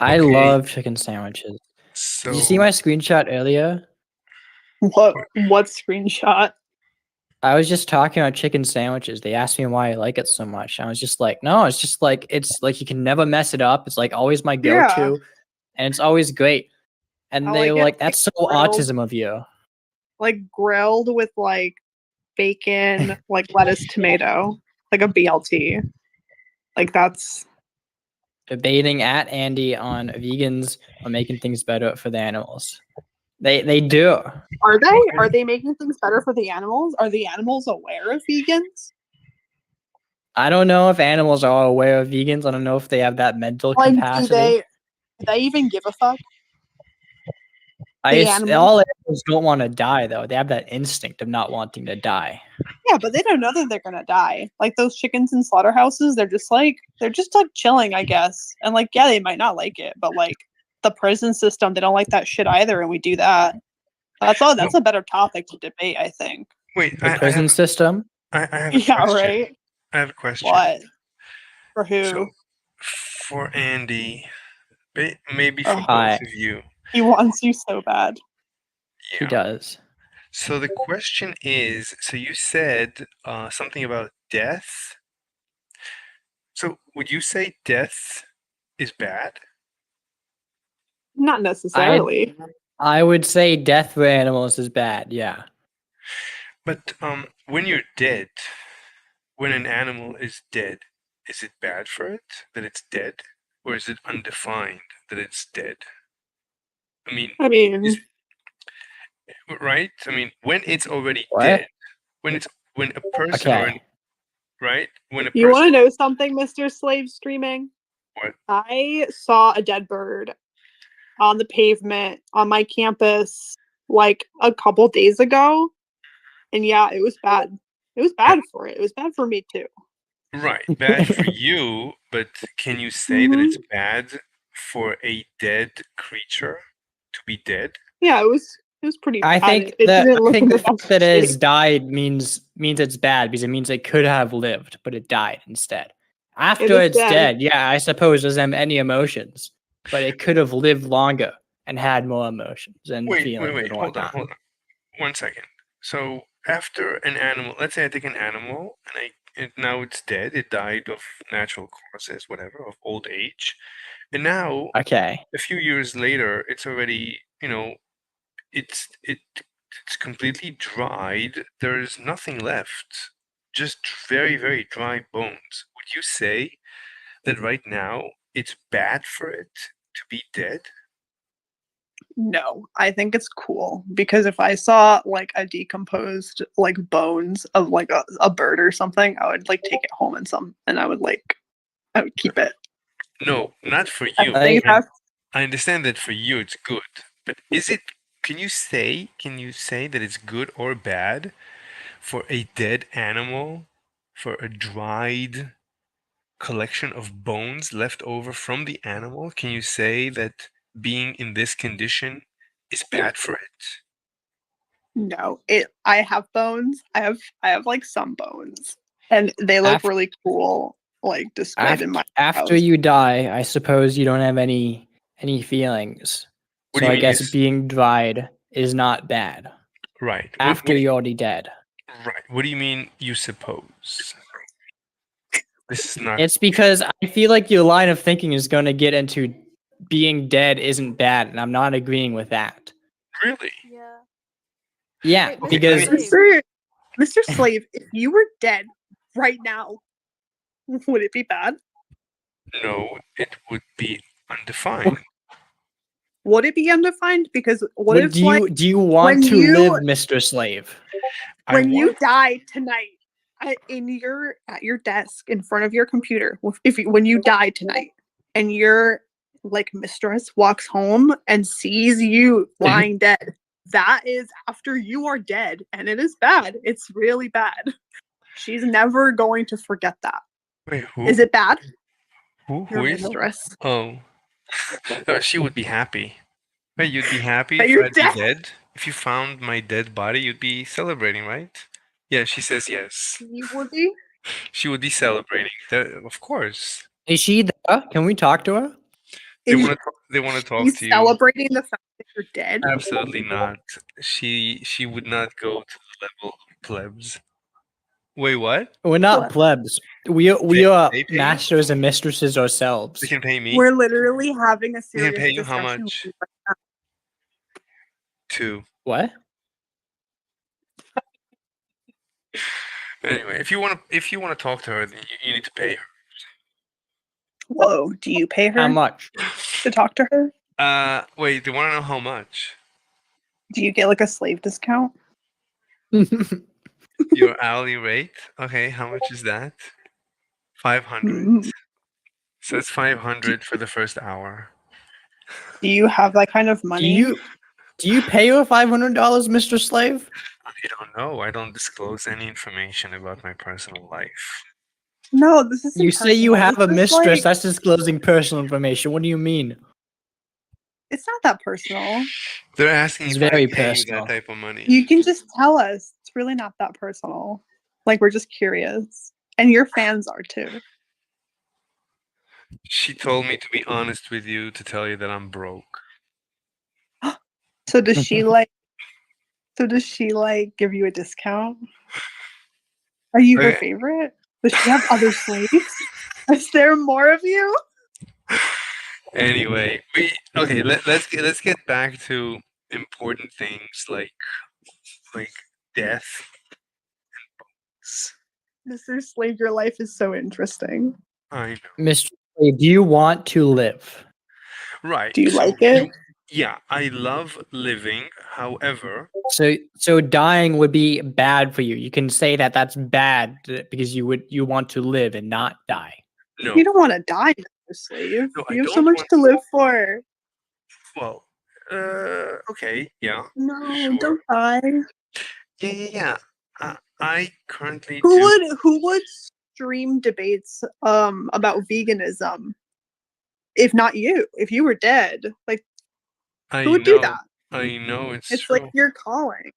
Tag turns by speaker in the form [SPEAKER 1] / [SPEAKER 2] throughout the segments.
[SPEAKER 1] I
[SPEAKER 2] Okay,
[SPEAKER 1] love chicken sandwiches. Did you see
[SPEAKER 2] so
[SPEAKER 1] my screenshot earlier?
[SPEAKER 3] What screenshot?
[SPEAKER 1] I was just talking about chicken sandwiches. They asked me why I like it so much. I was just like, no, it's like you can never mess it up. It's like always my
[SPEAKER 3] Yeah,
[SPEAKER 1] go-to, and it's always great.
[SPEAKER 3] I
[SPEAKER 1] And they
[SPEAKER 3] like
[SPEAKER 1] were
[SPEAKER 3] it
[SPEAKER 1] like, that's so
[SPEAKER 3] grilled,
[SPEAKER 1] autism of you.
[SPEAKER 3] like grilled with like bacon, like lettuce, tomato, like a BLT. Like that's
[SPEAKER 1] Debating at Andy on vegans are making things better for the animals. They do.
[SPEAKER 3] are they? Are
[SPEAKER 2] okay.
[SPEAKER 3] they making things better for the animals? Are the animals aware of vegans?
[SPEAKER 1] I don't know if animals are aware of vegans. I don't know if they have that mental
[SPEAKER 3] Like,
[SPEAKER 1] capacity.
[SPEAKER 3] do they even give a fuck?
[SPEAKER 1] I
[SPEAKER 3] The
[SPEAKER 1] it's,
[SPEAKER 3] animals?
[SPEAKER 1] all animals don't want to die though. They have that instinct of not wanting to die.
[SPEAKER 3] Yeah, but they don't know that they're gonna die. Like those chickens in slaughterhouses, they're just like chilling, I guess. And like, yeah, they might not like it, but like the prison system, they don't like that shit either, and we do that. That's all.
[SPEAKER 2] Well,
[SPEAKER 3] That's a better topic to debate, I think.
[SPEAKER 2] wait,
[SPEAKER 1] The prison system.
[SPEAKER 2] I have a
[SPEAKER 3] Yeah,
[SPEAKER 2] question.
[SPEAKER 3] right.
[SPEAKER 2] I have a question.
[SPEAKER 3] What for
[SPEAKER 2] So,
[SPEAKER 3] who?
[SPEAKER 2] for Andy, maybe for
[SPEAKER 3] Oh,
[SPEAKER 2] both
[SPEAKER 1] Hi,
[SPEAKER 2] of you,
[SPEAKER 3] he wants you so bad.
[SPEAKER 1] he
[SPEAKER 2] yeah.
[SPEAKER 1] does.
[SPEAKER 2] So the question is, so you said something about death. So would you say death is bad?
[SPEAKER 3] Not
[SPEAKER 1] I
[SPEAKER 3] necessarily.
[SPEAKER 1] I would say death for animals is bad. Yeah.
[SPEAKER 2] But when you're dead, when an animal is dead, is it bad for it that it's dead, or is it undefined that it's dead? I mean,
[SPEAKER 3] I
[SPEAKER 2] is
[SPEAKER 3] mean,
[SPEAKER 2] right? I mean, when it's already
[SPEAKER 1] What?
[SPEAKER 2] dead, when a person or an
[SPEAKER 1] Okay.
[SPEAKER 2] right, when a
[SPEAKER 3] you want to
[SPEAKER 2] person
[SPEAKER 3] know something, Mr. Slave Streaming?
[SPEAKER 2] what?
[SPEAKER 3] I saw a dead bird on the pavement on my campus like a couple days ago. And yeah, it was bad. It was
[SPEAKER 2] Yeah,
[SPEAKER 3] bad for it. It was bad for me too.
[SPEAKER 2] right, bad for you, but can you say that it's
[SPEAKER 3] Hmm.
[SPEAKER 2] bad for a dead creature to be dead?
[SPEAKER 3] Yeah, it was pretty
[SPEAKER 1] I
[SPEAKER 3] bad.
[SPEAKER 1] think
[SPEAKER 3] It
[SPEAKER 1] that
[SPEAKER 3] didn't
[SPEAKER 1] I
[SPEAKER 3] look in
[SPEAKER 1] think
[SPEAKER 3] the
[SPEAKER 1] the fact that
[SPEAKER 3] best
[SPEAKER 1] it has
[SPEAKER 3] shape.
[SPEAKER 1] died means it's bad because it means it could have lived, but it died instead.
[SPEAKER 3] It
[SPEAKER 1] After
[SPEAKER 3] is
[SPEAKER 1] it's
[SPEAKER 3] dead.
[SPEAKER 1] dead, yeah, I suppose it doesn't have any emotions, but it could have lived longer and had more emotions and feelings
[SPEAKER 2] Wait,
[SPEAKER 1] and
[SPEAKER 2] hold
[SPEAKER 1] whatnot.
[SPEAKER 2] on, 1 second. So after an animal, let's say I take an animal and now it's dead. It died of natural causes, whatever, of old age, and now
[SPEAKER 1] Okay.
[SPEAKER 2] a few years later, it's already it's it's completely dried. There's nothing left, just very very dry bones. Would you say that right now it's bad for it to be dead?
[SPEAKER 3] No, I think it's cool because if I saw like a decomposed like bones of like a bird or something, I would like take it home and I would keep it.
[SPEAKER 2] No, not for
[SPEAKER 3] I
[SPEAKER 2] you.
[SPEAKER 3] think
[SPEAKER 1] I
[SPEAKER 3] that's
[SPEAKER 2] I understand that for you it's good, but is it? Can you say that it's good or bad for a dead animal, for a dried collection of bones left over from the animal? Can you say that being in this condition is bad for it?
[SPEAKER 3] no. It I have bones. I have like some bones. And they look
[SPEAKER 1] after
[SPEAKER 3] really cool like displayed in
[SPEAKER 1] after
[SPEAKER 3] my
[SPEAKER 1] after
[SPEAKER 3] house.
[SPEAKER 1] you die, I suppose you don't have any feelings.
[SPEAKER 2] What do
[SPEAKER 1] So
[SPEAKER 2] you
[SPEAKER 1] I
[SPEAKER 2] mean
[SPEAKER 1] guess
[SPEAKER 2] is
[SPEAKER 1] being dried is not bad.
[SPEAKER 2] right?
[SPEAKER 1] After you're already dead.
[SPEAKER 2] Right? What do you mean you suppose? This is not
[SPEAKER 1] It's because I feel like your line of thinking is going to get into being dead isn't bad, and I'm not agreeing with that.
[SPEAKER 2] really
[SPEAKER 4] Yeah.
[SPEAKER 1] Yeah,
[SPEAKER 4] Wait,
[SPEAKER 2] okay.
[SPEAKER 4] Mr.
[SPEAKER 2] I
[SPEAKER 1] because
[SPEAKER 2] mean,
[SPEAKER 4] Slave.
[SPEAKER 3] Mr. Slave, if you were dead right now, would it be bad?
[SPEAKER 2] no, it would be undefined.
[SPEAKER 3] Would it be undefined? Because what
[SPEAKER 1] would
[SPEAKER 3] if like
[SPEAKER 1] do you want
[SPEAKER 3] when
[SPEAKER 1] to live,
[SPEAKER 3] you
[SPEAKER 1] Mr. Slave?
[SPEAKER 2] I
[SPEAKER 3] when you
[SPEAKER 2] want
[SPEAKER 3] die tonight at your desk in front of your computer, if you, when you die tonight and your like mistress walks home and sees you lying dead, that is after you are dead, and it is bad. It's really bad. She's never going to forget that.
[SPEAKER 2] wait,
[SPEAKER 3] Is it bad?
[SPEAKER 2] who
[SPEAKER 3] Your
[SPEAKER 2] is it?
[SPEAKER 3] mistress.
[SPEAKER 2] Oh, she would be happy. Wait, you'd be happy
[SPEAKER 3] But
[SPEAKER 2] if
[SPEAKER 3] you're
[SPEAKER 2] I'd be
[SPEAKER 3] dead.
[SPEAKER 2] dead? If you found my dead body, you'd be celebrating, right? Yeah, she says yes.
[SPEAKER 3] You would be.
[SPEAKER 2] She would be celebrating. Of course.
[SPEAKER 1] Is she there? Can we talk to her?
[SPEAKER 2] They
[SPEAKER 3] Is
[SPEAKER 2] want to. They want to talk
[SPEAKER 3] she
[SPEAKER 2] to you.
[SPEAKER 3] celebrating the fact that you're dead?
[SPEAKER 2] Absolutely not. She would not go to the level of plebs. Wait, what?
[SPEAKER 1] We're not
[SPEAKER 3] What?
[SPEAKER 1] plebs. We
[SPEAKER 2] They
[SPEAKER 1] are
[SPEAKER 2] pay you?
[SPEAKER 1] masters and mistresses
[SPEAKER 2] They
[SPEAKER 1] ourselves.
[SPEAKER 2] can pay me.
[SPEAKER 3] We're literally having a
[SPEAKER 2] They can
[SPEAKER 3] serious
[SPEAKER 2] pay you how
[SPEAKER 3] discussion.
[SPEAKER 2] much? 2.
[SPEAKER 1] What?
[SPEAKER 2] Anyway, if you want to talk to her, then you need to pay
[SPEAKER 3] Whoa, do you pay her
[SPEAKER 1] How much?
[SPEAKER 3] to talk to her?
[SPEAKER 2] her. Wait, they want to know how much?
[SPEAKER 3] Do you get like a slave discount?
[SPEAKER 2] Your hourly rate? Okay, how much is that? 500.
[SPEAKER 3] Mm.
[SPEAKER 2] So it's 500 for the first hour.
[SPEAKER 3] Do you have that kind of
[SPEAKER 1] do
[SPEAKER 3] money?
[SPEAKER 1] you pay her $500, Mr. Slave?
[SPEAKER 2] I don't know. I don't disclose any information about my personal life.
[SPEAKER 3] No, this is.
[SPEAKER 1] You say you have a mistress. That's disclosing personal information. What do you mean?
[SPEAKER 3] It's not that personal.
[SPEAKER 2] They're asking
[SPEAKER 1] It's
[SPEAKER 2] if I
[SPEAKER 1] very
[SPEAKER 2] pay you
[SPEAKER 1] personal.
[SPEAKER 2] that type of money.
[SPEAKER 3] You can just tell us. It's really not that personal. Like we're just curious, and your fans are too.
[SPEAKER 2] She told me to be honest with you, to tell you that I'm broke.
[SPEAKER 3] So does she like? So does she like give you a discount? Are you her
[SPEAKER 2] Okay.
[SPEAKER 3] favorite? Does she have other slaves? Is there more of you?
[SPEAKER 2] Anyway, let's get back to important things like death and
[SPEAKER 3] Mr. Slave, your life is so interesting.
[SPEAKER 2] I know.
[SPEAKER 1] Mr. Slave, do you want to live?
[SPEAKER 2] Right.
[SPEAKER 3] Do you
[SPEAKER 2] so
[SPEAKER 3] like it?
[SPEAKER 2] Yeah, I love living. However,
[SPEAKER 1] So dying would be bad for you. You can say that that's bad because you want to live and not die.
[SPEAKER 2] no.
[SPEAKER 3] You don't want to die, Mr. Slave.
[SPEAKER 2] No, I
[SPEAKER 3] You have so
[SPEAKER 2] don't
[SPEAKER 3] much
[SPEAKER 2] want-
[SPEAKER 3] to live for.
[SPEAKER 2] Well, okay, yeah.
[SPEAKER 3] No,
[SPEAKER 2] Sure.
[SPEAKER 3] don't die.
[SPEAKER 2] Yeah. I currently
[SPEAKER 3] Who
[SPEAKER 2] do.
[SPEAKER 3] would stream debates about veganism if not you? If you were dead, like
[SPEAKER 2] I
[SPEAKER 3] who would
[SPEAKER 2] know.
[SPEAKER 3] do that?
[SPEAKER 2] I know it's
[SPEAKER 3] It's
[SPEAKER 2] true.
[SPEAKER 3] like your calling.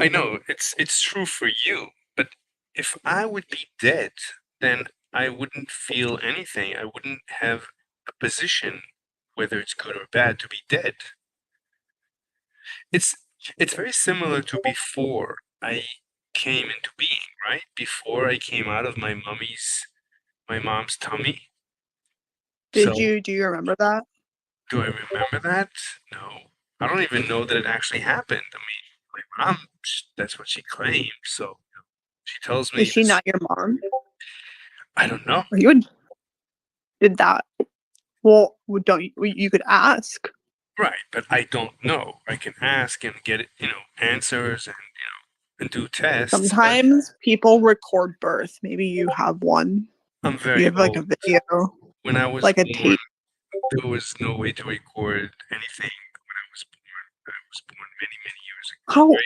[SPEAKER 2] I know it's true for you, but if I would be dead, then I wouldn't feel anything. I wouldn't have a position, whether it's good or bad, to be dead. It's very similar to before I came into being, right? Before I came out of my mom's tummy.
[SPEAKER 3] Do
[SPEAKER 2] So,
[SPEAKER 3] you remember that?
[SPEAKER 2] do I remember that? No. I don't even know that it actually happened. I mean, my mom, that's what she claims. So she tells me
[SPEAKER 3] Is she
[SPEAKER 2] this-
[SPEAKER 3] not your mom?
[SPEAKER 2] I don't know.
[SPEAKER 3] Or you did that? Well, don't you could ask.
[SPEAKER 2] Right, but I don't know. I can ask and get answers and do tests. but
[SPEAKER 3] Sometimes people record birth. Maybe you have one.
[SPEAKER 2] I'm very
[SPEAKER 3] You have like a
[SPEAKER 2] old.
[SPEAKER 3] video,
[SPEAKER 2] When I was
[SPEAKER 3] like a
[SPEAKER 2] born,
[SPEAKER 3] tape.
[SPEAKER 2] there was no way to record anything when I was born. I was born many years ago.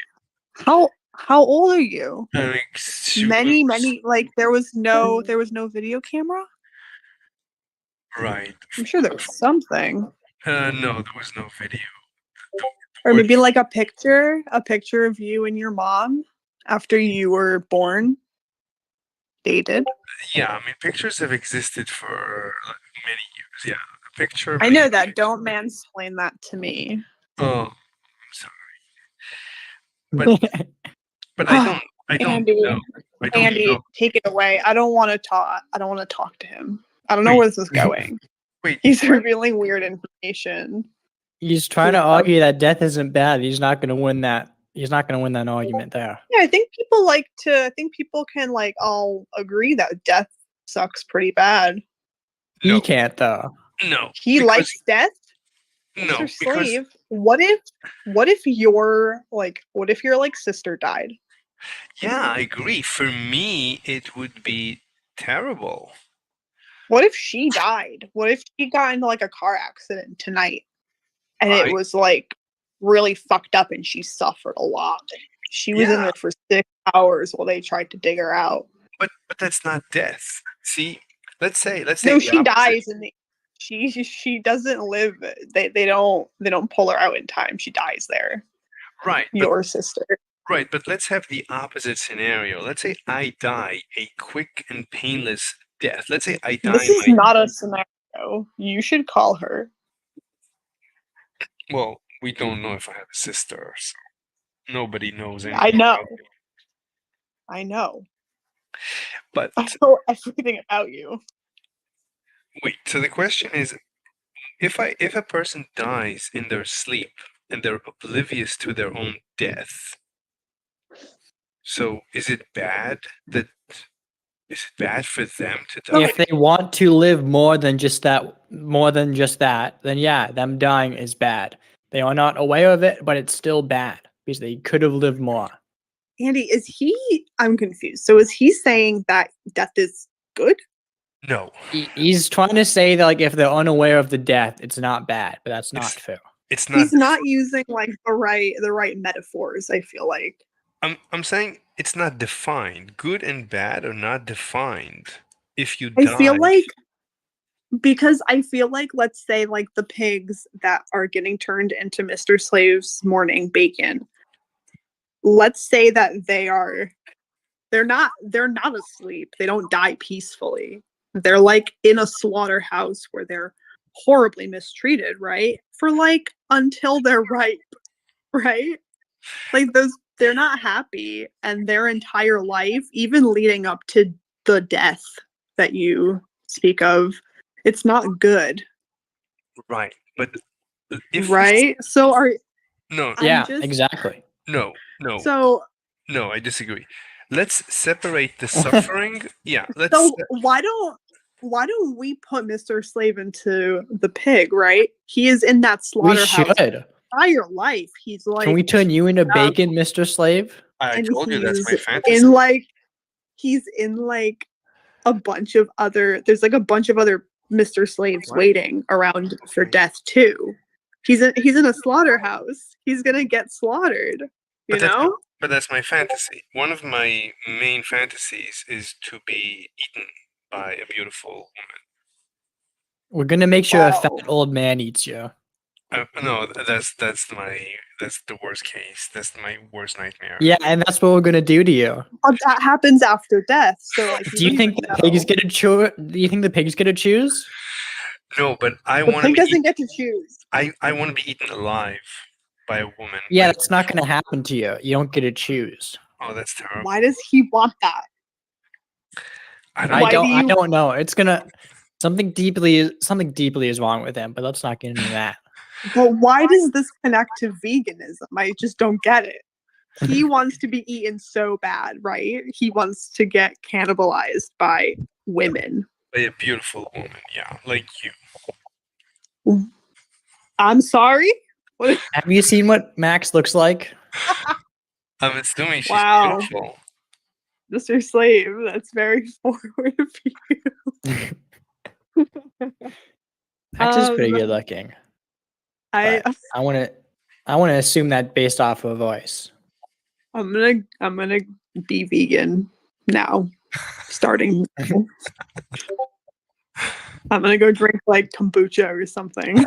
[SPEAKER 3] How old are you?
[SPEAKER 2] Like,
[SPEAKER 3] Many like there was no video camera?
[SPEAKER 2] Right.
[SPEAKER 3] I'm sure there was something.
[SPEAKER 2] No, there was no video.
[SPEAKER 3] Or maybe like a picture of you and your mom after you were born. Dated.
[SPEAKER 2] Yeah, I mean, pictures have existed for many years. Yeah, a picture.
[SPEAKER 3] I know that. Don't mansplain that to me.
[SPEAKER 2] Oh, I'm sorry. But I don't
[SPEAKER 3] Andy,
[SPEAKER 2] know. I don't
[SPEAKER 3] Andy,
[SPEAKER 2] know.
[SPEAKER 3] take it away. I don't want to talk to him. I don't know
[SPEAKER 2] Wait.
[SPEAKER 3] where this is going.
[SPEAKER 2] Wait,
[SPEAKER 3] He's revealing weird information.
[SPEAKER 1] He's trying to argue that death isn't bad. He's not going to win that. He's not going to win that argument there.
[SPEAKER 3] Yeah, I think people can like all agree that death sucks pretty bad.
[SPEAKER 1] He
[SPEAKER 2] No.
[SPEAKER 1] can't though.
[SPEAKER 2] No.
[SPEAKER 3] He
[SPEAKER 2] because-
[SPEAKER 3] likes death.
[SPEAKER 2] No,
[SPEAKER 3] Mr.
[SPEAKER 2] because
[SPEAKER 3] Slave. What if your sister died?
[SPEAKER 2] yeah, I agree. For me, it would be terrible.
[SPEAKER 3] What if she died? What if she got into like a car accident tonight and
[SPEAKER 2] Right.
[SPEAKER 3] it was like really fucked up and she suffered a lot? She was in
[SPEAKER 2] Yeah.
[SPEAKER 3] there for 6 hours while they tried to dig her out.
[SPEAKER 2] But that's not death. See, let's say
[SPEAKER 3] No,
[SPEAKER 2] the
[SPEAKER 3] she
[SPEAKER 2] opposite.
[SPEAKER 3] dies and she doesn't live. They don't pull her out in time. She dies there.
[SPEAKER 2] Right, but
[SPEAKER 3] Your sister.
[SPEAKER 2] Right, but let's have the opposite scenario. Let's say I die a quick and painless death. Let's say I die.
[SPEAKER 3] This is not a scenario. You should call her.
[SPEAKER 2] Well, we don't know if I have a sister, so nobody knows anything
[SPEAKER 3] I know.
[SPEAKER 2] about me.
[SPEAKER 3] I know.
[SPEAKER 2] But
[SPEAKER 3] I know everything about you.
[SPEAKER 2] wait, so the question is, if a person dies in their sleep and they're oblivious to their own death, so is it bad for them to die?
[SPEAKER 1] If they want to live more than just that, then yeah, them dying is bad. They are not aware of it, but it's still bad because they could have lived more.
[SPEAKER 3] Andy, I'm confused. So is he saying that death is good?
[SPEAKER 2] No,
[SPEAKER 1] He's trying to say that like if they're unaware of the death, it's not bad, but that's not fair.
[SPEAKER 2] it's not.
[SPEAKER 3] He's not using like the right metaphors, I feel like.
[SPEAKER 2] I'm saying it's not defined. Good and bad are not defined. If you
[SPEAKER 3] I
[SPEAKER 2] die,
[SPEAKER 3] feel like because I feel like, let's say, like the pigs that are getting turned into Mr. Slave's morning bacon, let's say that they're not asleep. They don't die peacefully. They're like in a slaughterhouse where they're horribly mistreated, right? For like until they're ripe, right? Like they're not happy, and their entire life, even leading up to the death that you speak of, it's not good,
[SPEAKER 2] right? But if
[SPEAKER 3] right? So
[SPEAKER 2] no,
[SPEAKER 1] Yeah,
[SPEAKER 3] just
[SPEAKER 1] exactly.
[SPEAKER 2] no,
[SPEAKER 3] so
[SPEAKER 2] I disagree. Let's separate the suffering. Yeah, let's.
[SPEAKER 3] so why don't we put Mr. Slave into the pig, right? He is in that
[SPEAKER 1] We
[SPEAKER 3] slaughterhouse
[SPEAKER 1] should.
[SPEAKER 3] entire life. He's like,
[SPEAKER 1] Can we turn you into bacon, Mr. Slave?
[SPEAKER 2] I
[SPEAKER 3] and
[SPEAKER 2] told you that's my
[SPEAKER 3] he's
[SPEAKER 2] fantasy.
[SPEAKER 3] he's in like a bunch of other there's like a bunch of other Mr. Slaves
[SPEAKER 2] What?
[SPEAKER 3] waiting around for
[SPEAKER 2] Okay.
[SPEAKER 3] death too. He's in a slaughterhouse. He's gonna get slaughtered. You
[SPEAKER 2] But that's
[SPEAKER 3] know?
[SPEAKER 2] But that's my fantasy. One of my main fantasies is to be eaten by a beautiful woman.
[SPEAKER 1] We're gonna make sure a
[SPEAKER 3] Wow.
[SPEAKER 1] fat old man eats you.
[SPEAKER 2] No, that's the worst case. That's my worst nightmare.
[SPEAKER 1] Yeah, and that's what we're gonna do to you.
[SPEAKER 3] That happens after death. So like
[SPEAKER 1] Do you think the pig is gonna choose? Do you think the pig's gonna choose?
[SPEAKER 2] No, but I
[SPEAKER 3] the
[SPEAKER 2] want to
[SPEAKER 3] pig
[SPEAKER 2] be.
[SPEAKER 3] doesn't get to choose.
[SPEAKER 2] I want to be eaten alive by a woman.
[SPEAKER 1] Yeah,
[SPEAKER 2] but-
[SPEAKER 1] that's not gonna happen to you. You don't get to choose.
[SPEAKER 2] Oh, that's terrible.
[SPEAKER 3] Why does he want that?
[SPEAKER 2] I
[SPEAKER 1] I
[SPEAKER 3] Why
[SPEAKER 2] don't.
[SPEAKER 3] do
[SPEAKER 1] don't. I
[SPEAKER 3] you-
[SPEAKER 1] don't know. It's gonna something deeply is wrong with him. But let's not get into that.
[SPEAKER 3] But why does this connect to veganism? I just don't get it. He wants to be eaten so bad, right? He wants to get cannibalized by women.
[SPEAKER 2] By a beautiful woman, yeah, like you.
[SPEAKER 3] I'm sorry? What?
[SPEAKER 1] Have you seen what Max looks like?
[SPEAKER 2] I'm assuming she's
[SPEAKER 3] Wow.
[SPEAKER 2] beautiful.
[SPEAKER 3] Mr. Slave, that's very forward of you.
[SPEAKER 1] Max is pretty
[SPEAKER 3] Um,
[SPEAKER 1] good looking.
[SPEAKER 3] I
[SPEAKER 1] But I want to assume that based off of voice.
[SPEAKER 3] I'm gonna be vegan now. Starting. I'm gonna go drink like kombucha or something.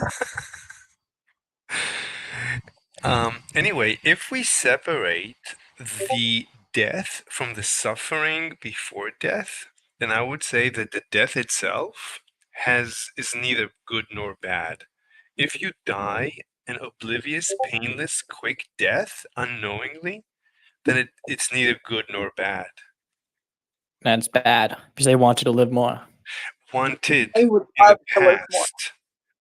[SPEAKER 2] Anyway, if we separate the death from the suffering before death, then I would say that the death itself is neither good nor bad. If you die an oblivious, painless, quick death unknowingly, then it's neither good nor bad.
[SPEAKER 1] That's bad because they want you to live more.
[SPEAKER 2] Wanted
[SPEAKER 3] I
[SPEAKER 2] in
[SPEAKER 3] would
[SPEAKER 2] the
[SPEAKER 3] love to live more.
[SPEAKER 2] past.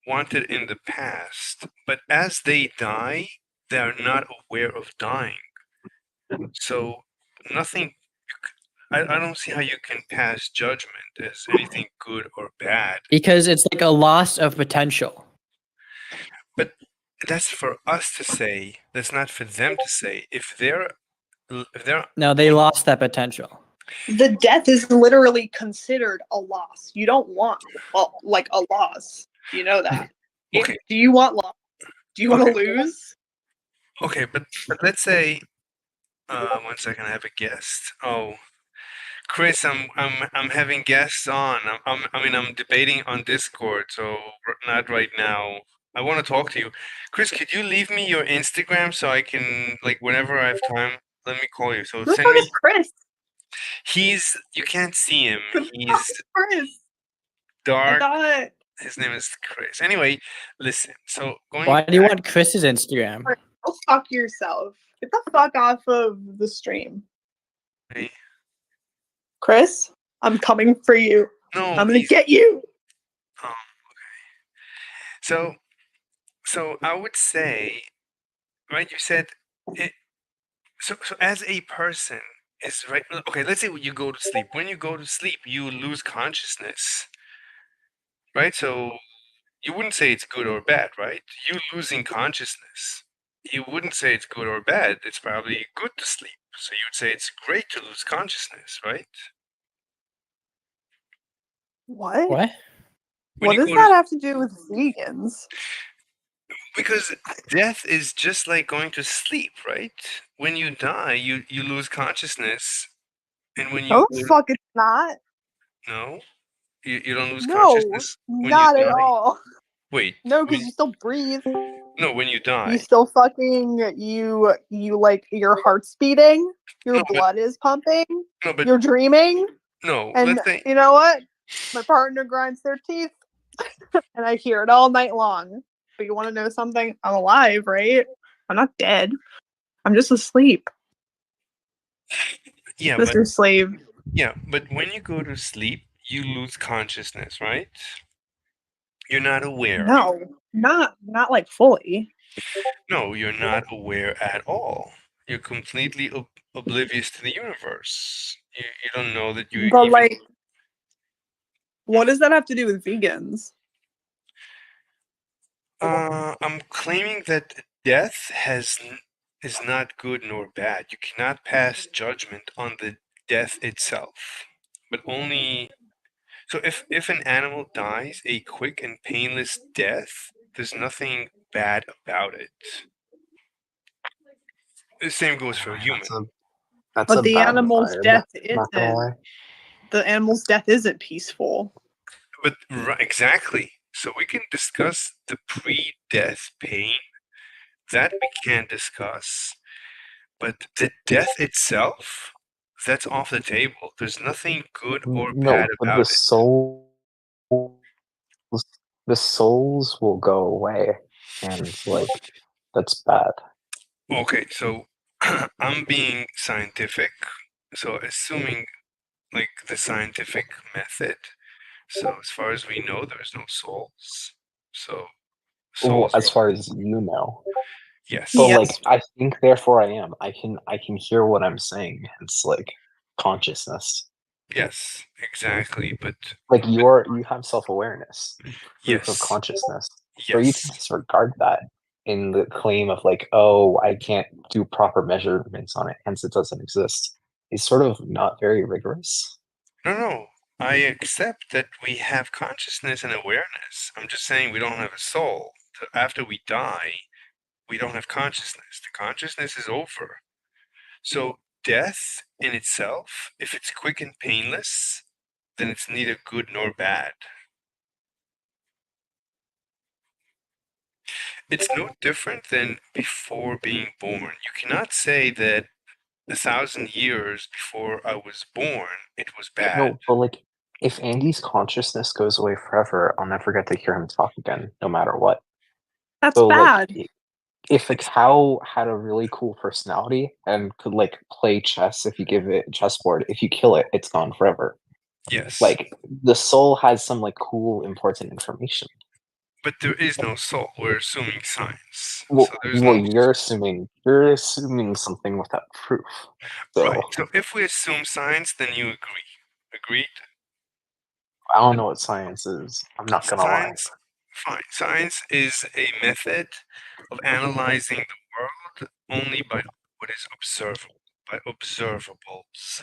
[SPEAKER 2] Wanted in the past. But as they die, they are not aware of dying. So nothing. I don't see how you can pass judgment as anything good or bad.
[SPEAKER 1] Because it's like a loss of potential.
[SPEAKER 2] That's for us to say. That's not for them to say. If they're
[SPEAKER 1] No, they lost that potential.
[SPEAKER 3] The death is literally considered a loss. You don't want like a loss. You know that.
[SPEAKER 2] Okay.
[SPEAKER 3] Do you want loss? Do you want to
[SPEAKER 2] Okay.
[SPEAKER 3] lose?
[SPEAKER 2] Okay, but let's say, 1 second, I have a guest. Oh, Chris, I'm having guests on. I'm debating on Discord, so not right now. I want to talk to you, Chris. Could you leave me your Instagram so I can, like, whenever I have time, let me call you. So
[SPEAKER 3] Who the
[SPEAKER 2] send
[SPEAKER 3] fuck
[SPEAKER 2] me.
[SPEAKER 3] is Chris?
[SPEAKER 2] You can't see him.
[SPEAKER 3] Who the fuck
[SPEAKER 2] He's
[SPEAKER 3] is Chris? I
[SPEAKER 2] dark.
[SPEAKER 3] thought
[SPEAKER 2] His name is Chris. Anyway, listen. So going
[SPEAKER 1] Why do you
[SPEAKER 2] back,
[SPEAKER 1] want Chris's Instagram?
[SPEAKER 3] Go fuck yourself. Get the fuck off of the stream.
[SPEAKER 2] Hey,
[SPEAKER 3] Chris, I'm coming for you.
[SPEAKER 2] no,
[SPEAKER 3] I'm gonna
[SPEAKER 2] he's
[SPEAKER 3] get you.
[SPEAKER 2] okay. So I would say, right? You said it. So as a person, is right. Okay, let's say when you go to sleep. When you go to sleep, you lose consciousness, right? So you wouldn't say it's good or bad, right? You losing consciousness. You wouldn't say it's good or bad. It's probably good to sleep. So you'd say it's great to lose consciousness, right?
[SPEAKER 3] What?
[SPEAKER 1] What?
[SPEAKER 2] When
[SPEAKER 3] What
[SPEAKER 2] you
[SPEAKER 3] does
[SPEAKER 2] go
[SPEAKER 3] that
[SPEAKER 2] to,
[SPEAKER 3] have to do with vegans?
[SPEAKER 2] because death is just like going to sleep, right? When you die, you lose consciousness, and when you
[SPEAKER 3] No,
[SPEAKER 2] go
[SPEAKER 3] the
[SPEAKER 2] to,
[SPEAKER 3] fuck it's not.
[SPEAKER 2] no, you don't lose
[SPEAKER 3] No,
[SPEAKER 2] consciousness when you
[SPEAKER 3] not at
[SPEAKER 2] die.
[SPEAKER 3] all.
[SPEAKER 2] Wait,
[SPEAKER 3] No, because
[SPEAKER 2] when,
[SPEAKER 3] you still breathe.
[SPEAKER 2] no, when you die.
[SPEAKER 3] You still fucking you like your heart's beating, your
[SPEAKER 2] No, but
[SPEAKER 3] blood is pumping,
[SPEAKER 2] no, but
[SPEAKER 3] you're dreaming,
[SPEAKER 2] no.
[SPEAKER 3] and
[SPEAKER 2] Let's say
[SPEAKER 3] you know what? My partner grinds their teeth, and I hear it all night long. But you want to know something? I'm alive, right? I'm not dead. I'm just asleep.
[SPEAKER 2] yeah, but
[SPEAKER 3] Mr. Slave.
[SPEAKER 2] yeah, but when you go to sleep, you lose consciousness, right? You're not aware.
[SPEAKER 3] No, not like fully.
[SPEAKER 2] No, you're not aware at all. You're completely oblivious to the universe. You don't know that you
[SPEAKER 3] But
[SPEAKER 2] even.
[SPEAKER 3] like, what does that have to do with vegans?
[SPEAKER 2] I'm claiming that death is not good nor bad. You cannot pass judgment on the death itself, but only. So if an animal dies a quick and painless death, there's nothing bad about it. The same goes for a human.
[SPEAKER 4] That's
[SPEAKER 3] But
[SPEAKER 4] a
[SPEAKER 3] the
[SPEAKER 4] bad
[SPEAKER 3] animal's
[SPEAKER 4] vibe.
[SPEAKER 3] death
[SPEAKER 4] Not gonna
[SPEAKER 3] isn't.
[SPEAKER 4] lie.
[SPEAKER 3] The animal's death isn't peaceful.
[SPEAKER 2] But exactly. So we can discuss the pre-death pain. That we can discuss. But the death itself, that's off the table. There's nothing good or
[SPEAKER 4] No,
[SPEAKER 2] bad
[SPEAKER 4] but
[SPEAKER 2] about
[SPEAKER 4] the souls will go away, and like that's bad.
[SPEAKER 2] it. Okay, so I'm being scientific. So assuming like the scientific method. So as far as we know, there's no souls. So
[SPEAKER 4] Well,
[SPEAKER 2] souls
[SPEAKER 4] as
[SPEAKER 2] are
[SPEAKER 4] far as you know,
[SPEAKER 2] yes.
[SPEAKER 4] but
[SPEAKER 3] Yes.
[SPEAKER 4] like I think, therefore I am. I can hear what I'm saying. It's like consciousness.
[SPEAKER 2] Yes, exactly. But
[SPEAKER 4] Like you have self awareness, proof of
[SPEAKER 2] yes,
[SPEAKER 4] consciousness. For you to
[SPEAKER 2] yes.
[SPEAKER 4] disregard that in the claim of like, oh, I can't do proper measurements on it, hence it doesn't exist, is sort of not very rigorous.
[SPEAKER 2] No. I accept that we have consciousness and awareness. I'm just saying we don't have a soul. So after we die, we don't have consciousness. The consciousness is over. So death in itself, if it's quick and painless, then it's neither good nor bad. It's no different than before being born. You cannot say that 1,000 years before I was born, it was bad.
[SPEAKER 4] No, but like if Andy's consciousness goes away forever, I'll never get to hear him talk again, no matter what.
[SPEAKER 3] That's
[SPEAKER 4] So
[SPEAKER 3] bad.
[SPEAKER 4] like if a cow had a really cool personality and could like play chess, if you give it a chessboard, if you kill it, it's gone forever.
[SPEAKER 2] Yes.
[SPEAKER 4] Like the soul has some like cool important information.
[SPEAKER 2] But there is no soul. We're assuming science.
[SPEAKER 4] Well,
[SPEAKER 2] So there's
[SPEAKER 4] well,
[SPEAKER 2] no
[SPEAKER 4] you're assuming something without proof. So
[SPEAKER 2] right. So if we assume science, then you agree. Agreed?
[SPEAKER 4] I don't know what science is. I'm not gonna lie.
[SPEAKER 2] Science, fine. Science is a method of analyzing the world only by what is observable, by observables.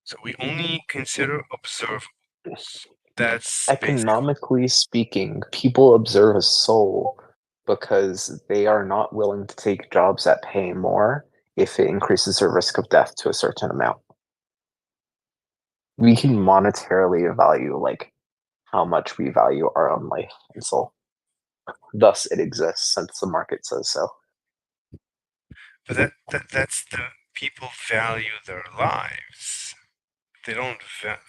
[SPEAKER 2] So we only consider observables. That's basically
[SPEAKER 4] Economically speaking, people observe a soul because they are not willing to take jobs that pay more if it increases their risk of death to a certain amount. We can monetarily value like how much we value our own life and soul. Thus, it exists since the market says so.
[SPEAKER 2] but that's the people value their lives. They don't.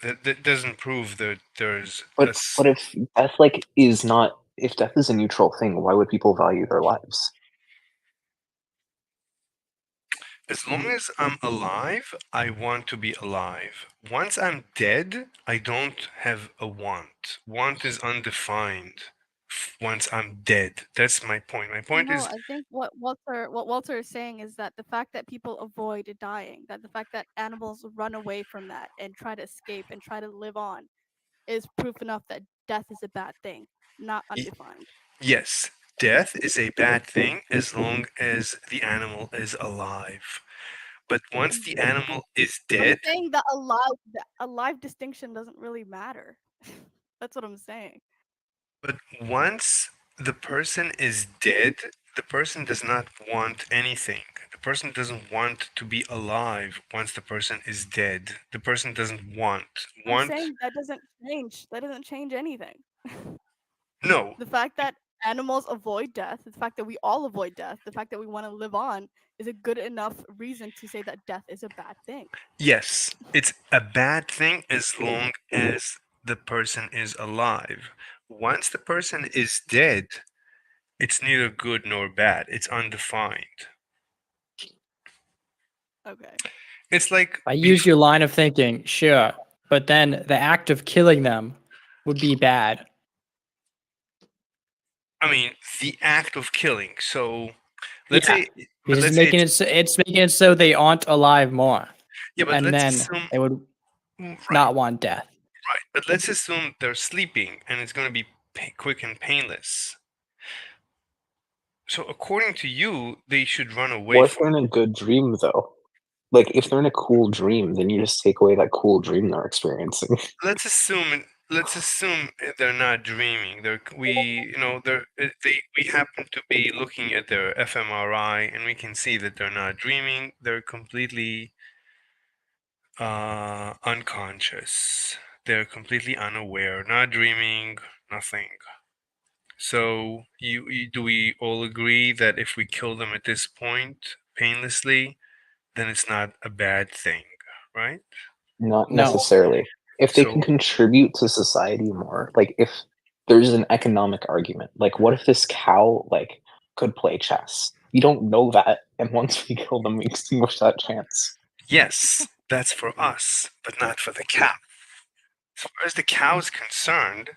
[SPEAKER 2] That doesn't prove that there's
[SPEAKER 4] But
[SPEAKER 2] a s-
[SPEAKER 4] but if death like is not if death is a neutral thing, why would people value their lives?
[SPEAKER 2] as long as I'm alive, I want to be alive. Once I'm dead, I don't have a want. Want is undefined. Once I'm dead, that's my point. My point
[SPEAKER 5] No,
[SPEAKER 2] is
[SPEAKER 5] I think what Walter is saying is that the fact that people avoid dying, that the fact that animals run away from that and try to escape and try to live on, is proof enough that death is a bad thing, not
[SPEAKER 2] Y-
[SPEAKER 5] undefined.
[SPEAKER 2] yes, death is a bad thing as long as the animal is alive. But once the animal is
[SPEAKER 5] I'm
[SPEAKER 2] dead,
[SPEAKER 5] saying that a live distinction doesn't really matter. That's what I'm saying.
[SPEAKER 2] but once the person is dead, the person does not want anything. The person doesn't want to be alive once the person is dead. The person doesn't want.
[SPEAKER 5] I'm
[SPEAKER 2] Want?
[SPEAKER 5] saying that doesn't change. That doesn't change anything.
[SPEAKER 2] No.
[SPEAKER 5] The fact that animals avoid death, the fact that we all avoid death, the fact that we want to live on is a good enough reason to say that death is a bad thing.
[SPEAKER 2] Yes, it's a bad thing as long as the person is alive. Once the person is dead, it's neither good nor bad. It's undefined.
[SPEAKER 5] Okay.
[SPEAKER 2] It's like
[SPEAKER 1] I use your line of thinking, sure, but then the act of killing them would be bad.
[SPEAKER 2] I mean, the act of killing. So let's
[SPEAKER 1] Yeah,
[SPEAKER 2] say, but
[SPEAKER 1] because
[SPEAKER 2] let's say
[SPEAKER 1] it's making it so they aren't alive more,
[SPEAKER 2] yeah, but
[SPEAKER 1] and
[SPEAKER 2] let's
[SPEAKER 1] then
[SPEAKER 2] assume
[SPEAKER 1] they would
[SPEAKER 2] right,
[SPEAKER 1] not want death.
[SPEAKER 2] right. But let's assume they're sleeping and it's going to be quick and painless. So according to you, they should run away
[SPEAKER 4] What if
[SPEAKER 2] from.
[SPEAKER 4] they're in a good dream though? Like if they're in a cool dream, then you just take away that cool dream they're experiencing.
[SPEAKER 2] Let's assume they're not dreaming. We happen to be looking at their fMRI and we can see that they're not dreaming. They're completely unconscious. They're completely unaware, not dreaming, nothing. So do we all agree that if we kill them at this point painlessly, then it's not a bad thing, right?
[SPEAKER 4] Not
[SPEAKER 1] No.
[SPEAKER 4] necessarily. If they can
[SPEAKER 2] So
[SPEAKER 4] contribute to society more, like if there's an economic argument, like what if this cow like could play chess? You don't know that, and once we kill them, we extinguish that chance.
[SPEAKER 2] yes, that's for us, but not for the cow. As far as the cow is concerned,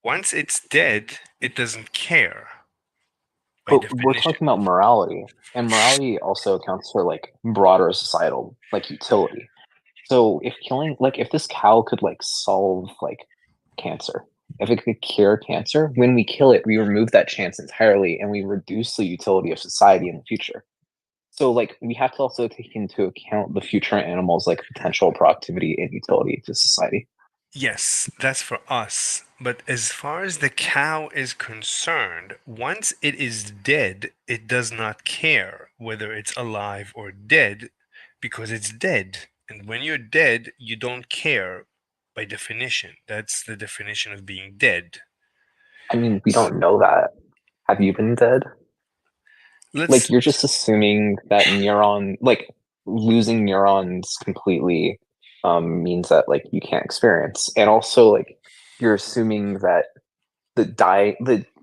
[SPEAKER 2] once it's dead, it doesn't care by
[SPEAKER 4] But we're
[SPEAKER 2] definition.
[SPEAKER 4] talking about morality, and morality also accounts for like broader societal like utility. So if killing like if this cow could like solve like cancer, if it could cure cancer, when we kill it, we remove that chance entirely and we reduce the utility of society in the future. So like we have to also take into account the future animals like potential productivity and utility to society.
[SPEAKER 2] Yes, that's for us. But as far as the cow is concerned, once it is dead, it does not care whether it's alive or dead because it's dead. And when you're dead, you don't care by definition. That's the definition of being dead.
[SPEAKER 4] I mean, we don't know that. Have you been dead? Like
[SPEAKER 2] Let's
[SPEAKER 4] you're just assuming that like losing neurons completely means that like you can't experience. And also like you're assuming that the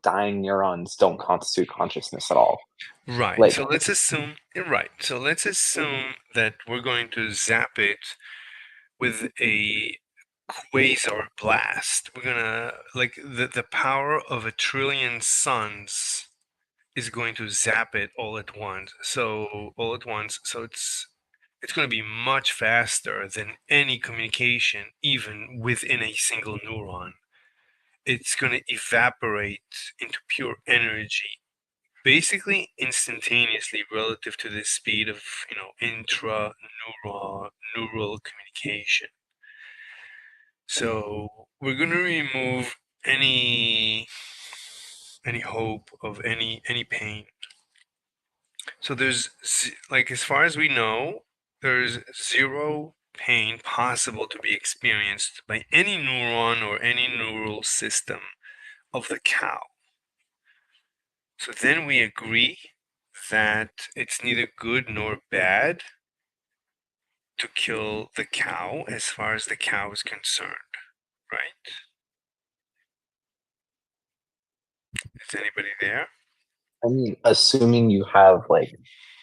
[SPEAKER 4] dying neurons don't constitute consciousness at all.
[SPEAKER 2] right.
[SPEAKER 4] Like
[SPEAKER 2] So let's assume you're right. So let's assume that we're going to zap it with a quasar blast. We're gonna like the power of a trillion suns is going to zap it all at once. So all at once. So it's going to be much faster than any communication, even within a single neuron. It's going to evaporate into pure energy, basically instantaneously relative to the speed of neural communication. So we're going to remove any hope of any pain. So there's like as far as we know, there's zero pain possible to be experienced by any neuron or any neural system of the cow. So then we agree that it's neither good nor bad to kill the cow as far as the cow is concerned, right? Is anybody there?
[SPEAKER 4] I mean, assuming you have like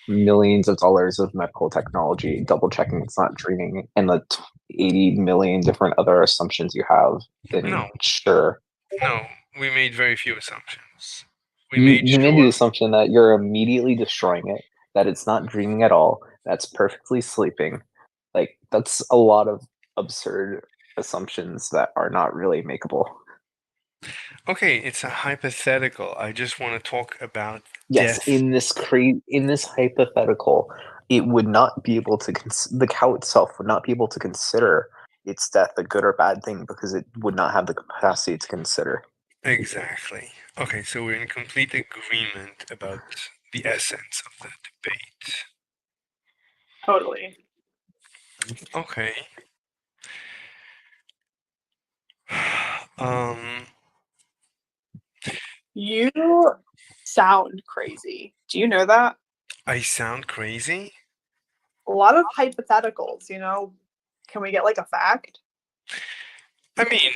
[SPEAKER 4] millions of dollars of medical technology, double checking it's not dreaming, and the 80 million different other assumptions you have, then
[SPEAKER 2] No.
[SPEAKER 4] sure.
[SPEAKER 2] No, we made very few assumptions. We
[SPEAKER 4] You
[SPEAKER 2] made
[SPEAKER 4] you made the
[SPEAKER 2] sure.
[SPEAKER 4] assumption that you're immediately destroying it, that it's not dreaming at all, that's perfectly sleeping. Like that's a lot of absurd assumptions that are not really makeable.
[SPEAKER 2] Okay, it's a hypothetical. I just want to talk about
[SPEAKER 4] Yes,
[SPEAKER 2] death.
[SPEAKER 4] in this hypothetical, it would not be able to the cow itself would not be able to consider its death a good or bad thing because it would not have the capacity to consider.
[SPEAKER 2] Exactly. Okay, so we're in complete agreement about the essence of the debate.
[SPEAKER 3] Totally.
[SPEAKER 2] Okay. Um,
[SPEAKER 3] You sound crazy. Do you know that?
[SPEAKER 2] I sound crazy?
[SPEAKER 3] A lot of hypotheticals, Can we get like a fact?
[SPEAKER 2] I mean,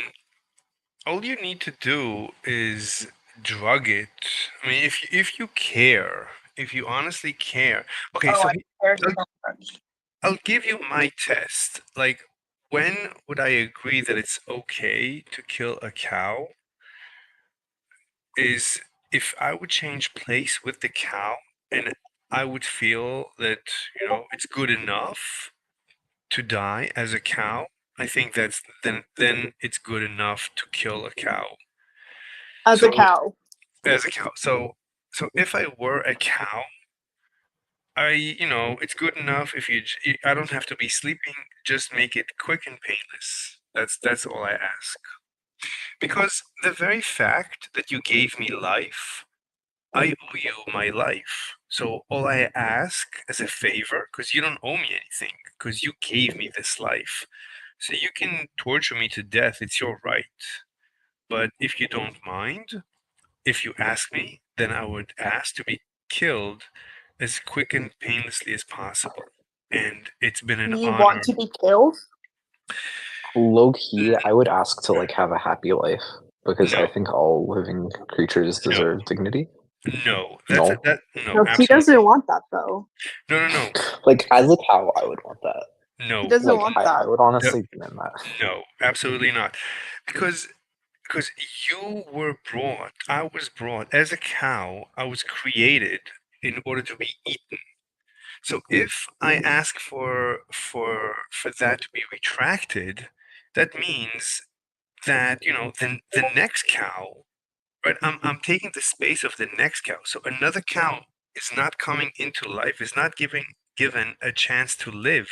[SPEAKER 2] all you need to do is drug it. I mean, if you care, if you honestly care. Okay,
[SPEAKER 3] Oh,
[SPEAKER 2] so
[SPEAKER 3] I care
[SPEAKER 2] I'll,
[SPEAKER 3] so much.
[SPEAKER 2] I'll give you my test. Like, when would I agree that it's okay to kill a cow? Is if I would change place with the cow and I would feel that, it's good enough to die as a cow. I think that's then it's good enough to kill a cow.
[SPEAKER 3] As a
[SPEAKER 2] So
[SPEAKER 3] cow.
[SPEAKER 2] as a cow. So if I were a cow, it's good enough if I don't have to be sleeping, just make it quick and painless. That's all I ask. Because the very fact that you gave me life, I owe you my life. So all I ask as a favor, because you don't owe me anything, because you gave me this life. So you can torture me to death, it's your right. But if you don't mind, if you ask me, then I would ask to be killed as quick and painlessly as possible. And it's been an
[SPEAKER 3] You
[SPEAKER 2] honor.
[SPEAKER 3] want to be killed?
[SPEAKER 4] Low key, I would ask to like have a happy life because I
[SPEAKER 2] No.
[SPEAKER 4] think all living creatures
[SPEAKER 2] No.
[SPEAKER 4] deserve dignity.
[SPEAKER 2] No,
[SPEAKER 4] No.
[SPEAKER 2] no,
[SPEAKER 3] No, he
[SPEAKER 2] absolutely.
[SPEAKER 3] doesn't want that though.
[SPEAKER 2] No.
[SPEAKER 4] Like as a cow, I would want that.
[SPEAKER 2] No.
[SPEAKER 3] He doesn't
[SPEAKER 4] Like
[SPEAKER 3] want
[SPEAKER 4] I
[SPEAKER 3] that.
[SPEAKER 4] would honestly demand that.
[SPEAKER 2] No, absolutely not. Because I was brought as a cow, I was created in order to be eaten. So if I ask for that to be retracted, that means that, the next cow, right? I'm taking the space of the next cow. So another cow is not coming into life, is not given a chance to live.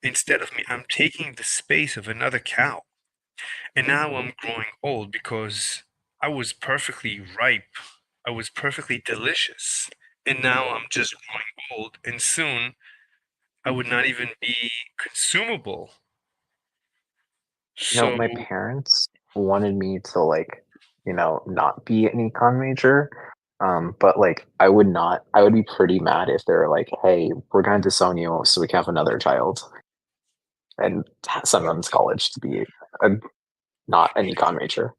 [SPEAKER 2] Instead of me, I'm taking the space of another cow. And now I'm growing old because I was perfectly ripe. I was perfectly delicious. And now I'm just growing old, and soon I would not even be consumable.
[SPEAKER 4] You know,
[SPEAKER 2] So,
[SPEAKER 4] my parents wanted me to like, not be an econ major. But like I would be pretty mad if they're like, hey, we're gonna disown you so we can have another child and send them to college to be a, not an econ major.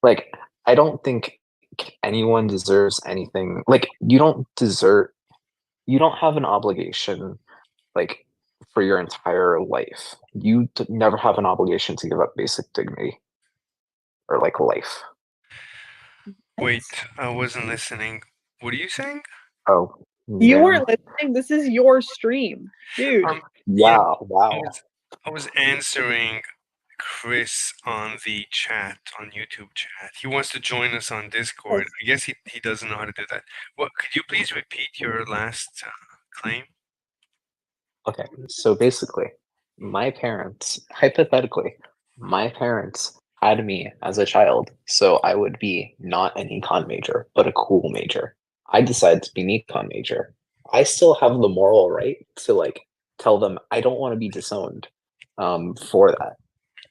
[SPEAKER 4] Like, I don't think anyone deserves anything. Like, you don't have an obligation, like, for your entire life. You never have an obligation to give up basic dignity or like life.
[SPEAKER 2] wait, I wasn't listening. What are you saying?
[SPEAKER 4] Oh,
[SPEAKER 3] You
[SPEAKER 4] yeah.
[SPEAKER 3] weren't listening. This is your stream, dude.
[SPEAKER 2] Yeah,
[SPEAKER 4] Wow,
[SPEAKER 2] I
[SPEAKER 4] wow.
[SPEAKER 2] was answering Chris on the chat, on YouTube chat. He wants to join us on Discord. I guess he doesn't know how to do that. What, could you please repeat your last claim?
[SPEAKER 4] Okay, so basically, hypothetically, my parents had me as a child, so I would be not an econ major, but a cool major. I decided to be an econ major. I still have the moral right to like tell them I don't want to be disowned for that.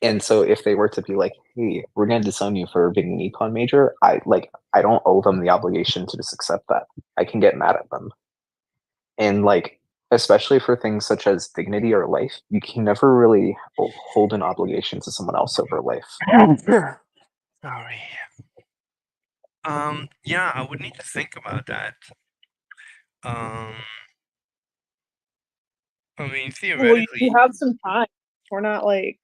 [SPEAKER 4] And so if they were to be like, hey, we're gonna disown you for being an econ major, I don't owe them the obligation to just accept that. I can get mad at them. And like especially for things such as dignity or life, you can never really hold an obligation to someone else over life.
[SPEAKER 2] Sorry. Yeah, I would need to think about that. Um, I mean,
[SPEAKER 3] Well, you
[SPEAKER 2] theoretically,
[SPEAKER 3] have some time. We're not like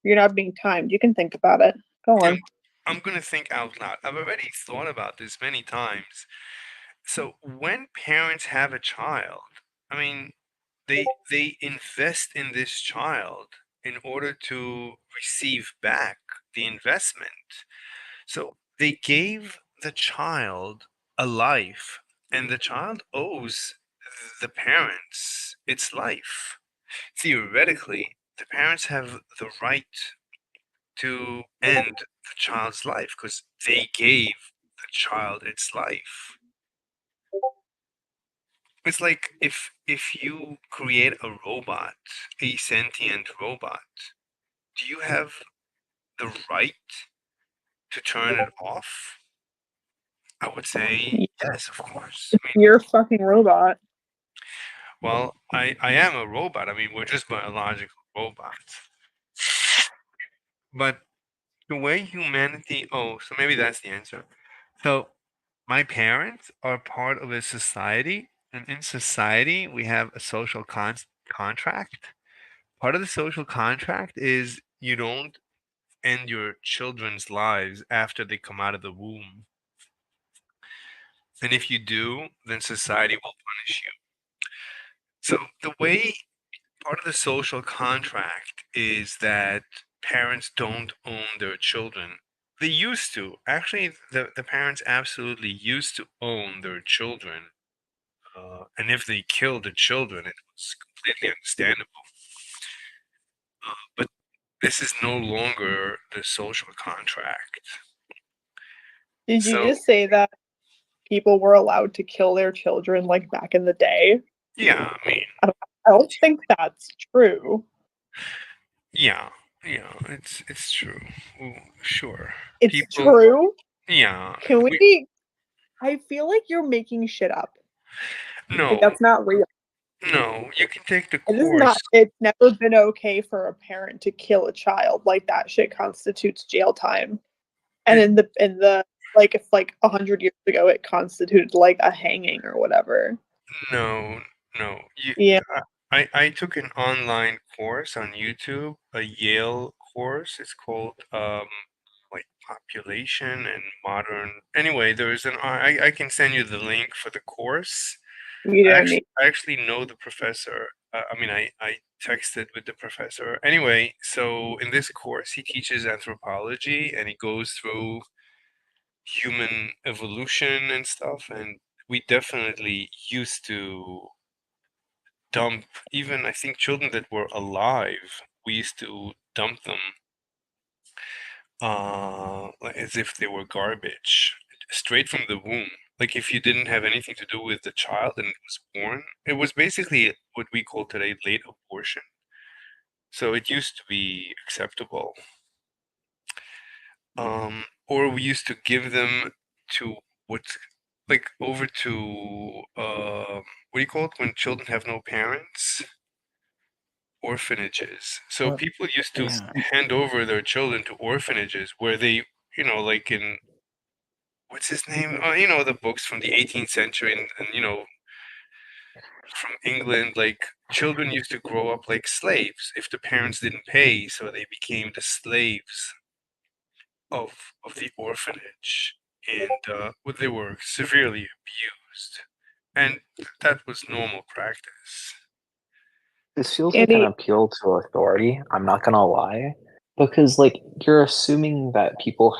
[SPEAKER 3] you're not being timed. You can think about it. Go
[SPEAKER 2] yeah,
[SPEAKER 3] on.
[SPEAKER 2] I'm gonna think out loud. I've already thought about this many times. So when parents have a child, I mean, they invest in this child in order to receive back the investment. So they gave the child a life, and the child owes the parents its life. Theoretically, the parents have the right to end the child's life because they gave the child its life. It's like if you create a robot, a sentient robot, do you have the right to turn it off? I would say yes, of course. I mean,
[SPEAKER 3] You're a fucking robot.
[SPEAKER 2] well, I am a robot. I mean, we're just biological robots. But the way humanity, oh, so maybe that's the answer. So my parents are part of a society, and in society, we have a social contract. Part of the social contract is you don't end your children's lives after they come out of the womb. And if you do, then society will punish you. So the way part of the social contract is that parents don't own their children. They used to. Actually, the parents absolutely used to own their children. And if they killed the children, it was completely understandable. But this is no longer the social contract.
[SPEAKER 3] Did you
[SPEAKER 2] So,
[SPEAKER 3] just say that people were allowed to kill their children like back in the day?
[SPEAKER 2] yeah, I mean,
[SPEAKER 3] I don't think that's true.
[SPEAKER 2] yeah, it's true. Ooh, sure.
[SPEAKER 3] It's
[SPEAKER 2] People,
[SPEAKER 3] true.
[SPEAKER 2] yeah,
[SPEAKER 3] Can we? I feel like you're making shit up. Like
[SPEAKER 2] no,
[SPEAKER 3] that's not real.
[SPEAKER 2] no, you can take the
[SPEAKER 3] It is
[SPEAKER 2] course.
[SPEAKER 3] not. It's never been okay for a parent to kill a child. Like that shit constitutes jail time. And in the like if like 100 years ago it constituted like a hanging or whatever.
[SPEAKER 2] No, no.
[SPEAKER 3] Yeah.
[SPEAKER 2] I took an online course on YouTube, a Yale course. It's called like population and modern. Anyway, there's an I can send you the link for the course.
[SPEAKER 3] You don't need.
[SPEAKER 2] I actually know the professor. I mean, I texted with the professor. Anyway, so in this course, he teaches anthropology and he goes through human evolution and stuff. And we definitely used to dump even I think children that were alive. We used to dump them like as if they were garbage straight from the womb. Like if you didn't have anything to do with the child and it was born, it was basically what we call today late abortion. So it used to be acceptable. Or we used to give them to what's like over to what do you call it when children have no parents? Orphanages. So
[SPEAKER 1] Well,
[SPEAKER 2] people used to
[SPEAKER 1] yeah.
[SPEAKER 2] hand over their children to orphanages where they, like in what's his name? The books from the 18th century and from England, like children used to grow up like slaves if the parents didn't pay, so they became the slaves of the orphanage, and they were severely abused, and that was normal practice.
[SPEAKER 4] This feels like an
[SPEAKER 3] Andy,
[SPEAKER 4] appeal to authority. I'm not gonna lie, because like you're assuming that people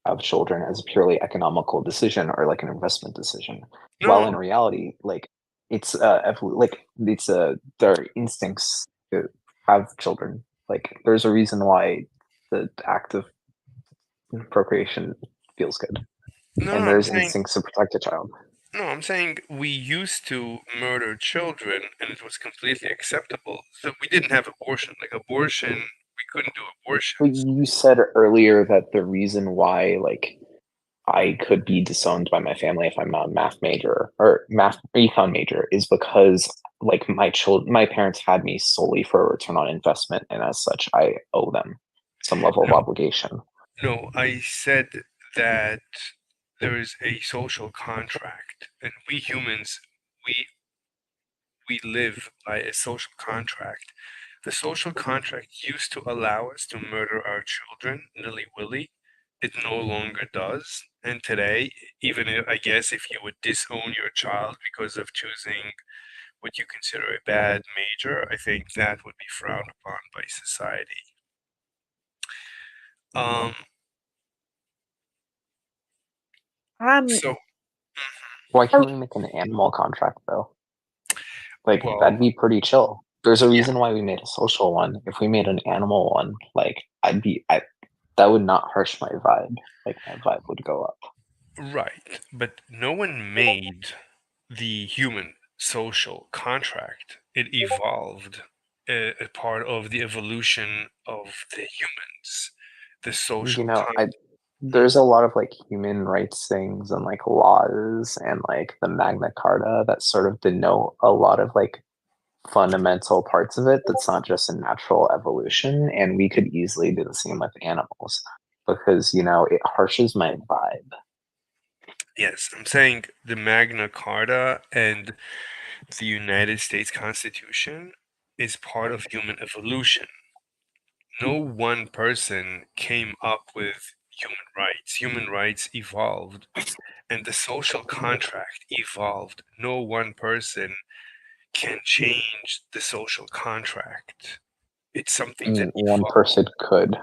[SPEAKER 4] have children as a purely economical decision or like an investment decision, while in
[SPEAKER 2] No,
[SPEAKER 4] reality, like it's like it's their instincts to have children. Like there's a reason why the act of procreation feels good,
[SPEAKER 2] no,
[SPEAKER 4] and
[SPEAKER 2] no. I'm
[SPEAKER 4] there's
[SPEAKER 2] saying
[SPEAKER 4] instincts to protect a child.
[SPEAKER 2] No, I'm saying we used to murder children and it was completely acceptable. So we didn't have abortion. Like abortion, we couldn't do
[SPEAKER 4] But
[SPEAKER 2] abortions.
[SPEAKER 4] you said earlier that the reason why like I could be disowned by my family if I'm not a math major or math econ major is because like my parents had me solely for a return on investment, and as such, I owe them some level of
[SPEAKER 2] No.
[SPEAKER 4] obligation.
[SPEAKER 2] No, I said that there is a social contract, and we humans, we live by a social contract. The social contract used to allow us to murder our children nilly-willy. It no longer does. And today, even if, I guess if you would disown your child because of choosing what you consider a bad major, I think that would be frowned upon by society. So,
[SPEAKER 4] Why can't we make an animal contract though? Like
[SPEAKER 2] well,
[SPEAKER 4] that'd be pretty chill. There's a
[SPEAKER 2] yeah.
[SPEAKER 4] reason why we made a social one. If we made an animal one, like that would not harsh my vibe. Like my vibe would go up.
[SPEAKER 2] Right, but no one made the human social contract. It evolved a part of the evolution of the humans. The social
[SPEAKER 4] You know,
[SPEAKER 2] contract.
[SPEAKER 4] there's a lot of like human rights things and like laws and like the Magna Carta that sort of denote a lot of like fundamental parts of it that's not just a natural evolution, and we could easily do the same with animals because it harshes my vibe.
[SPEAKER 2] Yes, I'm saying the Magna Carta and the United States Constitution is part of human evolution. No one person came up with human rights. Human rights evolved, and the social contract evolved. No one person can change the social contract. It's
[SPEAKER 4] I
[SPEAKER 2] something
[SPEAKER 4] mean,
[SPEAKER 2] that
[SPEAKER 4] one
[SPEAKER 2] evolved.
[SPEAKER 4] person could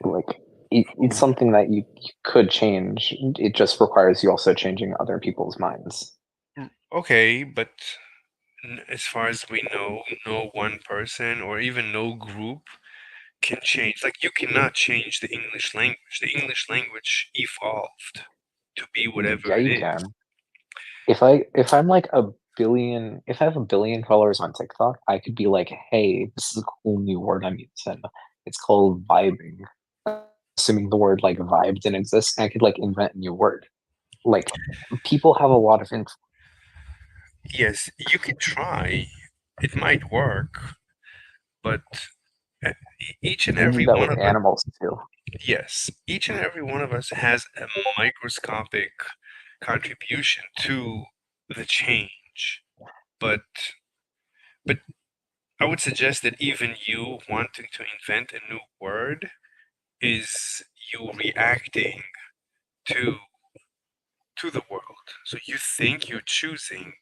[SPEAKER 4] like it's something that you could change. It just requires you also changing other people's minds.
[SPEAKER 2] Okay, but as far as we know, no one person or even no group can change. Like, you cannot change the English language. The English language evolved to be whatever
[SPEAKER 4] Yeah,
[SPEAKER 2] it
[SPEAKER 4] you
[SPEAKER 2] is.
[SPEAKER 4] can. If I'm like if I have 1 billion followers on TikTok, I could be like, hey, this is a cool new word I'm using. It's called vibing. Assuming the word like vibe didn't exist, I could like invent a new word. Like people have a lot of
[SPEAKER 2] Yes, you can try. It might work, but each and
[SPEAKER 4] we do
[SPEAKER 2] every
[SPEAKER 4] that
[SPEAKER 2] one
[SPEAKER 4] with
[SPEAKER 2] of us,
[SPEAKER 4] animals too.
[SPEAKER 2] yes, each and every one of us has a microscopic contribution to the change. But I would suggest that even you wanting to invent a new word is you reacting to the world. So you think you're choosing,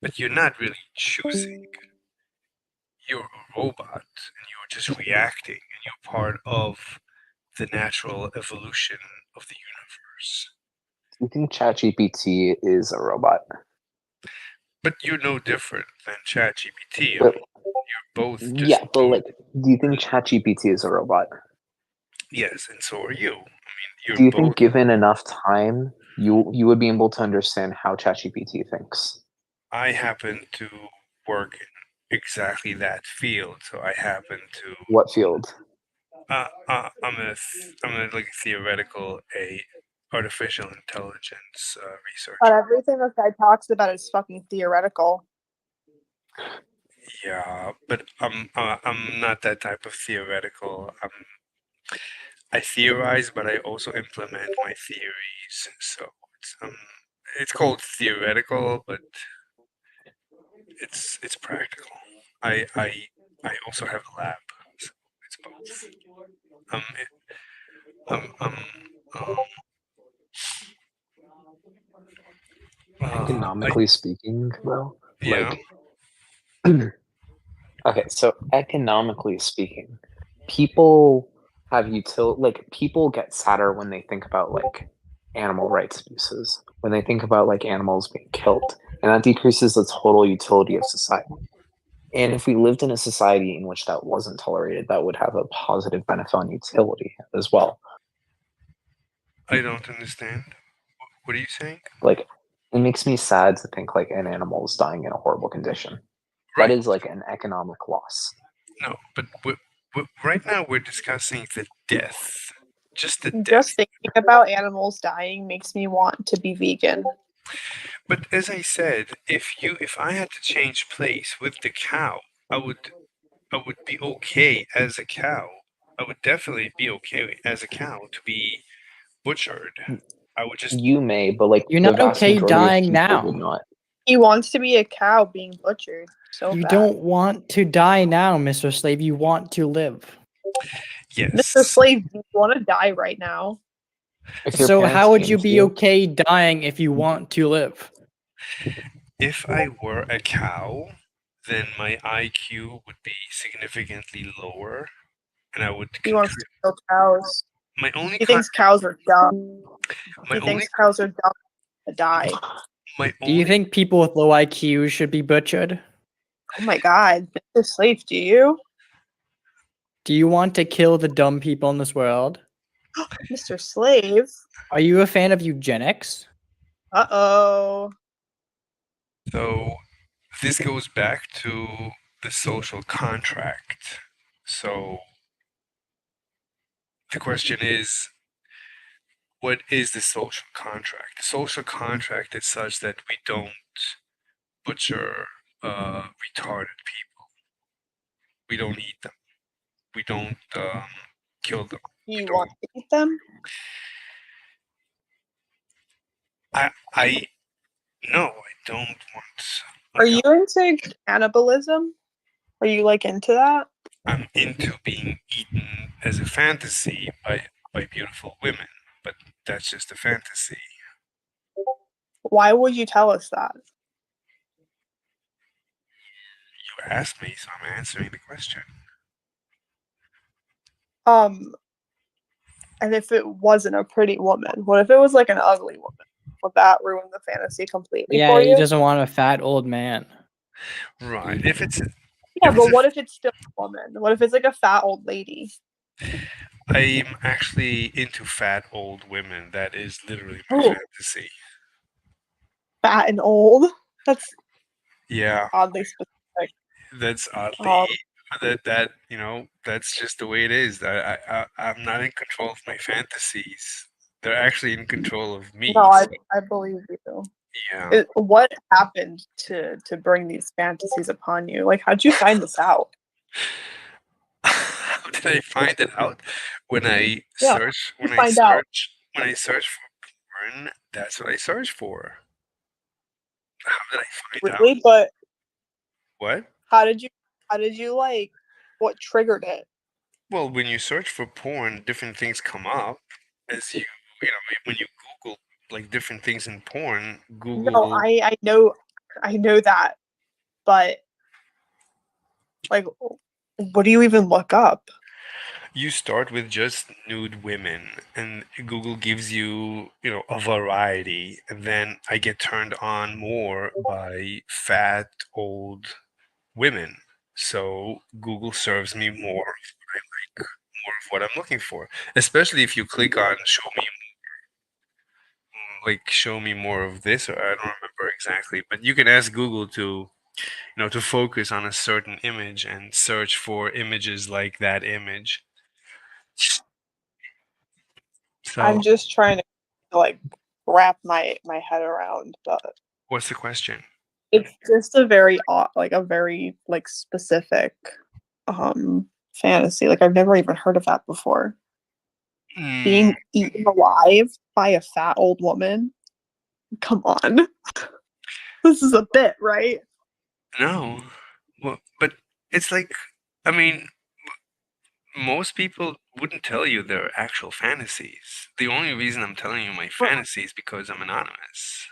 [SPEAKER 2] but you're not really choosing. You're a robot and you're just reacting, and you're part of the natural evolution of the universe.
[SPEAKER 4] Do you think ChatGPT is a robot?
[SPEAKER 2] But you're no different than ChatGPT. I
[SPEAKER 4] But
[SPEAKER 2] mean, you're both just
[SPEAKER 4] yeah, but
[SPEAKER 2] doing,
[SPEAKER 4] like, do you think ChatGPT is a robot?
[SPEAKER 2] yes, and so are you. I mean, you're
[SPEAKER 4] Do you
[SPEAKER 2] both.
[SPEAKER 4] think given enough time, you would be able to understand how ChatGPT thinks?
[SPEAKER 2] I happen to work in exactly that field, so I happen to.
[SPEAKER 4] What field?
[SPEAKER 2] I'm a like theoretical artificial intelligence
[SPEAKER 3] But
[SPEAKER 2] researcher.
[SPEAKER 3] everything this guy talks about is fucking theoretical.
[SPEAKER 2] Yeah, but I'm not that type of theoretical. I theorize, but I also implement my theories. So it's called theoretical, but it's practical. I also have a lab, so it's both. Um, um, um, um,
[SPEAKER 4] Economically speaking, though,
[SPEAKER 2] yeah.
[SPEAKER 4] okay, so economically speaking, people have people get sadder when they think about like animal rights abuses, when they think about like animals being killed, and that decreases the total utility of society. And if we lived in a society in which that wasn't tolerated, that would have a positive benefit on utility as well.
[SPEAKER 2] I don't understand. What are you saying?
[SPEAKER 4] Like, it makes me sad to think like an animal is dying in a horrible condition.
[SPEAKER 2] Right.
[SPEAKER 4] That is like an economic loss.
[SPEAKER 2] No, but right now we're discussing the death. Just the death.
[SPEAKER 3] Just thinking about animals dying makes me want to be vegan.
[SPEAKER 2] But as I said, if I had to change place with the cow, I would be okay as a cow. I would definitely be okay as a cow to be butchered. I would just
[SPEAKER 4] You may, but like
[SPEAKER 1] You're
[SPEAKER 4] the
[SPEAKER 1] not
[SPEAKER 4] vast
[SPEAKER 1] okay
[SPEAKER 4] majority of
[SPEAKER 1] dying
[SPEAKER 4] people
[SPEAKER 1] now.
[SPEAKER 4] would not.
[SPEAKER 3] He wants to be a cow being butchered so
[SPEAKER 1] You
[SPEAKER 3] bad.
[SPEAKER 1] don't want to die now, Mr. Slave. You want to live.
[SPEAKER 3] Mr.
[SPEAKER 2] yes.
[SPEAKER 3] Slave, do you want to die right now?
[SPEAKER 4] If your
[SPEAKER 1] So
[SPEAKER 4] parents
[SPEAKER 1] how would
[SPEAKER 4] came
[SPEAKER 1] you
[SPEAKER 4] to
[SPEAKER 1] be okay dying if you want to live?
[SPEAKER 2] If I were a cow, then my IQ would be significantly lower, and I would
[SPEAKER 3] He wants to
[SPEAKER 2] contribute.
[SPEAKER 3] kill cows.
[SPEAKER 2] My only
[SPEAKER 3] He
[SPEAKER 2] con-
[SPEAKER 3] thinks cows are dumb.
[SPEAKER 2] my
[SPEAKER 3] He
[SPEAKER 2] only
[SPEAKER 3] thinks cows are dumb to die.
[SPEAKER 2] my
[SPEAKER 1] Do you
[SPEAKER 2] only
[SPEAKER 1] think people with low IQs should be butchered?
[SPEAKER 3] Oh my god, Mr. Slave, do you?
[SPEAKER 1] Do you want to kill the dumb people in this world?
[SPEAKER 3] Mr. Slave?
[SPEAKER 1] Are you a fan of eugenics?
[SPEAKER 3] Uh-oh.
[SPEAKER 2] So this goes back to the social contract. So the question is, what is the social contract? The social contract is such that we don't butcher retarded people. We don't eat them. We don't kill them.
[SPEAKER 3] Do you
[SPEAKER 2] don't-
[SPEAKER 3] want to eat them?
[SPEAKER 2] I no, I don't want.
[SPEAKER 3] Are you into cannibalism? Are you like into that?
[SPEAKER 2] I'm into being eaten as a fantasy by beautiful women, but that's just a fantasy.
[SPEAKER 3] Why would you tell us that?
[SPEAKER 2] You asked me, so I'm answering the question.
[SPEAKER 3] And if it wasn't a pretty woman, what if it was like an ugly woman? Would that ruin the fantasy completely
[SPEAKER 1] Yeah,
[SPEAKER 3] for
[SPEAKER 1] he
[SPEAKER 3] you?
[SPEAKER 1] doesn't want a fat old man.
[SPEAKER 2] Right. If it's
[SPEAKER 3] Yeah,
[SPEAKER 2] if
[SPEAKER 3] but
[SPEAKER 2] it's a-
[SPEAKER 3] what if it's still a woman? What if it's like a fat old lady?
[SPEAKER 2] I'm actually into fat old women. That is literally my
[SPEAKER 3] Oh.
[SPEAKER 2] fantasy.
[SPEAKER 3] Fat and old? That's
[SPEAKER 2] Yeah,
[SPEAKER 3] oddly specific.
[SPEAKER 2] that's oddly
[SPEAKER 3] Um,
[SPEAKER 2] that that's just the way it is. I'm not in control of my fantasies. They're actually in control of me.
[SPEAKER 3] No,
[SPEAKER 2] so,
[SPEAKER 3] I believe you.
[SPEAKER 2] yeah.
[SPEAKER 3] What happened to bring these fantasies upon you? Like, how'd you find this out?
[SPEAKER 2] How did I find it out? When I
[SPEAKER 3] Yeah,
[SPEAKER 2] search when I
[SPEAKER 3] find out.
[SPEAKER 2] search when I search for porn, that's what I search for. How did I find out?
[SPEAKER 3] Really? But
[SPEAKER 2] What?
[SPEAKER 3] how did you like? What triggered it?
[SPEAKER 2] Well, when you search for porn, different things come up. As you know, when you Google like different things in porn, Google.
[SPEAKER 3] No, I know that, but like, what do you even look up?
[SPEAKER 2] You start with just nude women, and Google gives you, a variety, and then I get turned on more by fat old women. So Google serves me more of what I like, more of what I'm looking for. Especially if you click on show me more of this, or I don't remember exactly, but you can ask Google to to focus on a certain image and search for images like that image. So
[SPEAKER 3] I'm just trying to like wrap my head around that.
[SPEAKER 2] what's the question?
[SPEAKER 3] It's just a very specific fantasy. Like, I've never even heard of that before.
[SPEAKER 2] Mm,
[SPEAKER 3] Being eaten alive by a fat old woman. Come on. This is a bit, right?
[SPEAKER 2] no. Well, but it's like, I mean, most people wouldn't tell you their actual fantasies. The only reason I'm telling you my fantasy is because I'm anonymous.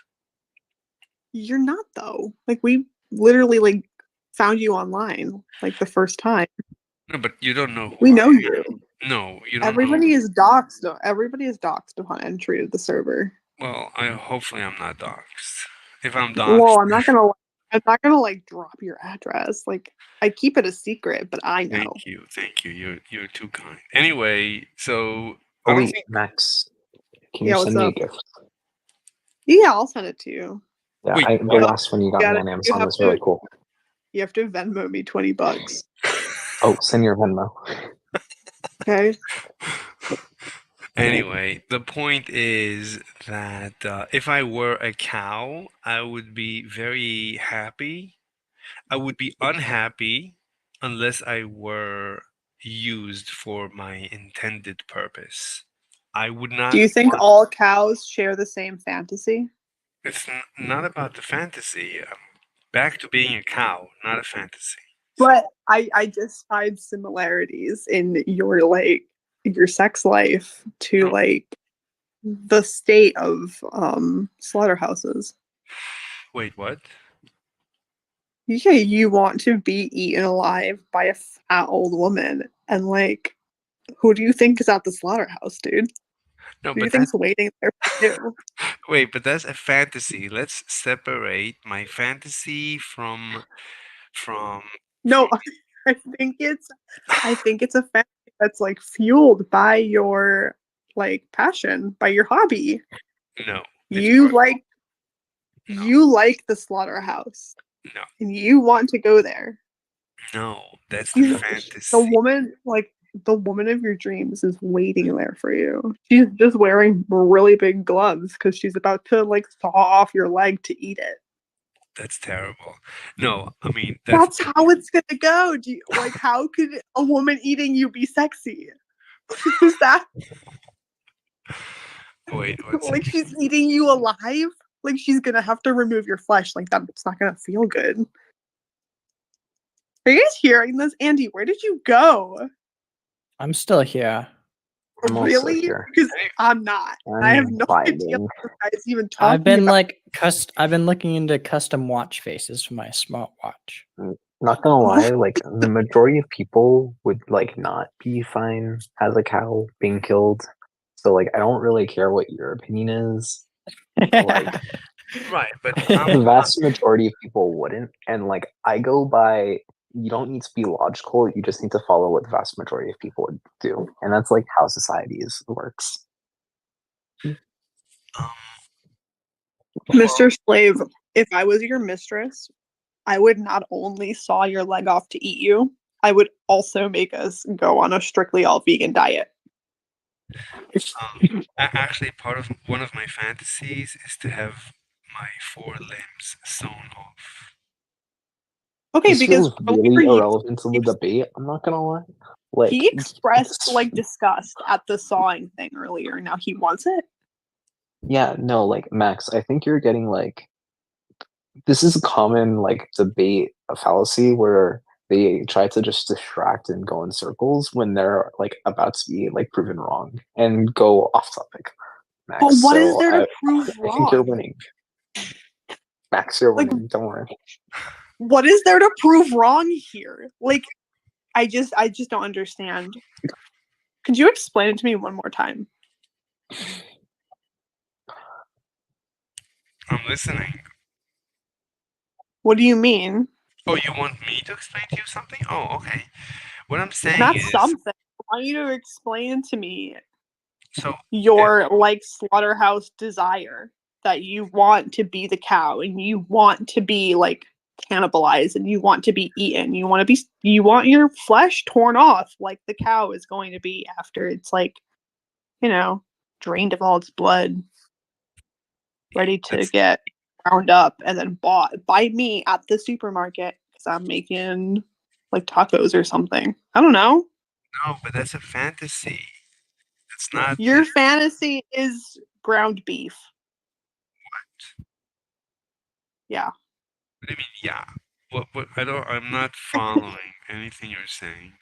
[SPEAKER 3] You're not, though. Like, we literally like found you online like the first time.
[SPEAKER 2] No, but you don't know who
[SPEAKER 3] We
[SPEAKER 2] I
[SPEAKER 3] know
[SPEAKER 2] am.
[SPEAKER 3] you.
[SPEAKER 2] No, you don't
[SPEAKER 3] Everybody
[SPEAKER 2] know.
[SPEAKER 3] is doxxed. Everybody is doxxed upon entry of the server.
[SPEAKER 2] Well, hopefully I'm not doxxed. If I'm doxxed,
[SPEAKER 3] Well, I'm not gonna like drop your address. Like, I keep it a secret, but I know.
[SPEAKER 2] thank you. You're too kind. Anyway, so I
[SPEAKER 4] Oh
[SPEAKER 2] don't
[SPEAKER 4] wait,
[SPEAKER 2] think
[SPEAKER 4] Max, can
[SPEAKER 3] Yeah,
[SPEAKER 4] you
[SPEAKER 3] what's
[SPEAKER 4] send me a
[SPEAKER 3] up?
[SPEAKER 4] gift?
[SPEAKER 3] Yeah, I'll send it to you.
[SPEAKER 4] Yeah,
[SPEAKER 2] Wait,
[SPEAKER 4] the
[SPEAKER 2] what?
[SPEAKER 4] last one you got me on Amazon was really cool.
[SPEAKER 3] You have to Venmo me $20.
[SPEAKER 4] Oh, send your Venmo.
[SPEAKER 3] Okay.
[SPEAKER 2] Anyway, the point is that if I were a cow, I would be very happy. I would be unhappy unless I were used for my intended purpose. I would
[SPEAKER 3] Do
[SPEAKER 2] not
[SPEAKER 3] you think
[SPEAKER 2] want.
[SPEAKER 3] all cows share the same fantasy?
[SPEAKER 2] It's not about the fantasy. Back to being a cow, not a fantasy.
[SPEAKER 3] But I just find similarities in your sex life to
[SPEAKER 2] No.
[SPEAKER 3] like the state of slaughterhouses.
[SPEAKER 2] Wait, what?
[SPEAKER 3] Yeah, you want to be eaten alive by a fat old woman, and like, who do you think is at the slaughterhouse, dude?
[SPEAKER 2] No,
[SPEAKER 3] Who do you
[SPEAKER 2] but that's
[SPEAKER 3] think's waiting there for you?
[SPEAKER 2] wait, but that's a fantasy. Let's separate my fantasy from
[SPEAKER 3] No, I think it's a fantasy that's like fueled by your like passion, by your hobby.
[SPEAKER 2] no. It's
[SPEAKER 3] You
[SPEAKER 2] part,
[SPEAKER 3] like
[SPEAKER 2] no,
[SPEAKER 3] you like the slaughterhouse,
[SPEAKER 2] no,
[SPEAKER 3] and you want to go there.
[SPEAKER 2] no. That's the
[SPEAKER 3] The
[SPEAKER 2] fantasy.
[SPEAKER 3] woman, like the woman of your dreams, is waiting there for you. She's just wearing really big gloves because she's about to like saw off your leg to eat it.
[SPEAKER 2] That's terrible. No, I mean that's
[SPEAKER 3] That's how it's gonna go. Do you, like, how could a woman eating you be sexy? Is that
[SPEAKER 2] wait, what's
[SPEAKER 3] like she's eating you alive? Like she's gonna have to remove your flesh. Like that's not gonna feel good. Are you guys hearing this, Andy? Where did you go?
[SPEAKER 1] I'm still here.
[SPEAKER 4] I'm also
[SPEAKER 3] Really?
[SPEAKER 4] here.
[SPEAKER 3] Because I'm not. I have
[SPEAKER 4] I'm
[SPEAKER 3] no idea
[SPEAKER 4] vibing.
[SPEAKER 3] what you guys even talking
[SPEAKER 1] I've been
[SPEAKER 3] about.
[SPEAKER 1] like I've been looking into custom watch faces for my smartwatch.
[SPEAKER 4] Not gonna lie, like the majority of people would like not be fine as a cow being killed. So like I don't really care what your opinion is. Like
[SPEAKER 2] right, but
[SPEAKER 4] the vast majority of people wouldn't. And like I go by you don't need to be logical, you just need to follow what the vast majority of people would do. And that's like how societies works.
[SPEAKER 2] um,
[SPEAKER 3] Mr. Slave, if I was your mistress, I would not only saw your leg off to eat you, I would also make us go on a strictly all vegan diet.
[SPEAKER 2] actually, one of my fantasies is to have my 4 limbs sewn off.
[SPEAKER 3] Okay,
[SPEAKER 4] This
[SPEAKER 3] because
[SPEAKER 4] feels really irrelevant to the
[SPEAKER 3] keeps-
[SPEAKER 4] debate, I'm not gonna lie. Like
[SPEAKER 3] he expressed like disgust at the sawing thing earlier. Now he wants it.
[SPEAKER 4] yeah, no, like Max, I think you're getting like this is a common like debate, a fallacy where they try to just distract and go in circles when they're like about to be like proven wrong and go off topic. Max,
[SPEAKER 3] But what is
[SPEAKER 4] so
[SPEAKER 3] there to prove
[SPEAKER 4] I think you're
[SPEAKER 3] wrong?
[SPEAKER 4] winning. Max, you're
[SPEAKER 3] Like-
[SPEAKER 4] winning. Don't worry.
[SPEAKER 3] What is there to prove wrong here? Like, I just don't understand. Could you explain it to me one more time?
[SPEAKER 2] I'm listening.
[SPEAKER 3] What do you mean?
[SPEAKER 2] Oh, you want me to explain to you something? Oh, okay. What I'm saying
[SPEAKER 3] Not
[SPEAKER 2] is,
[SPEAKER 3] something. I want you to explain to me
[SPEAKER 2] so
[SPEAKER 3] your like slaughterhouse desire that you want to be the cow and you want to be like cannibalized and you want to be eaten. You want your flesh torn off like the cow is going to be after it's like, drained of all its blood, ready to
[SPEAKER 2] That's-
[SPEAKER 3] get ground up and then bought by me at the supermarket because I'm making like tacos or something. I don't know.
[SPEAKER 2] no, but that's a fantasy. It's not.
[SPEAKER 3] Your fantasy is ground beef. Yeah.
[SPEAKER 2] What do you mean? Yeah. What? I'm not following anything you're saying.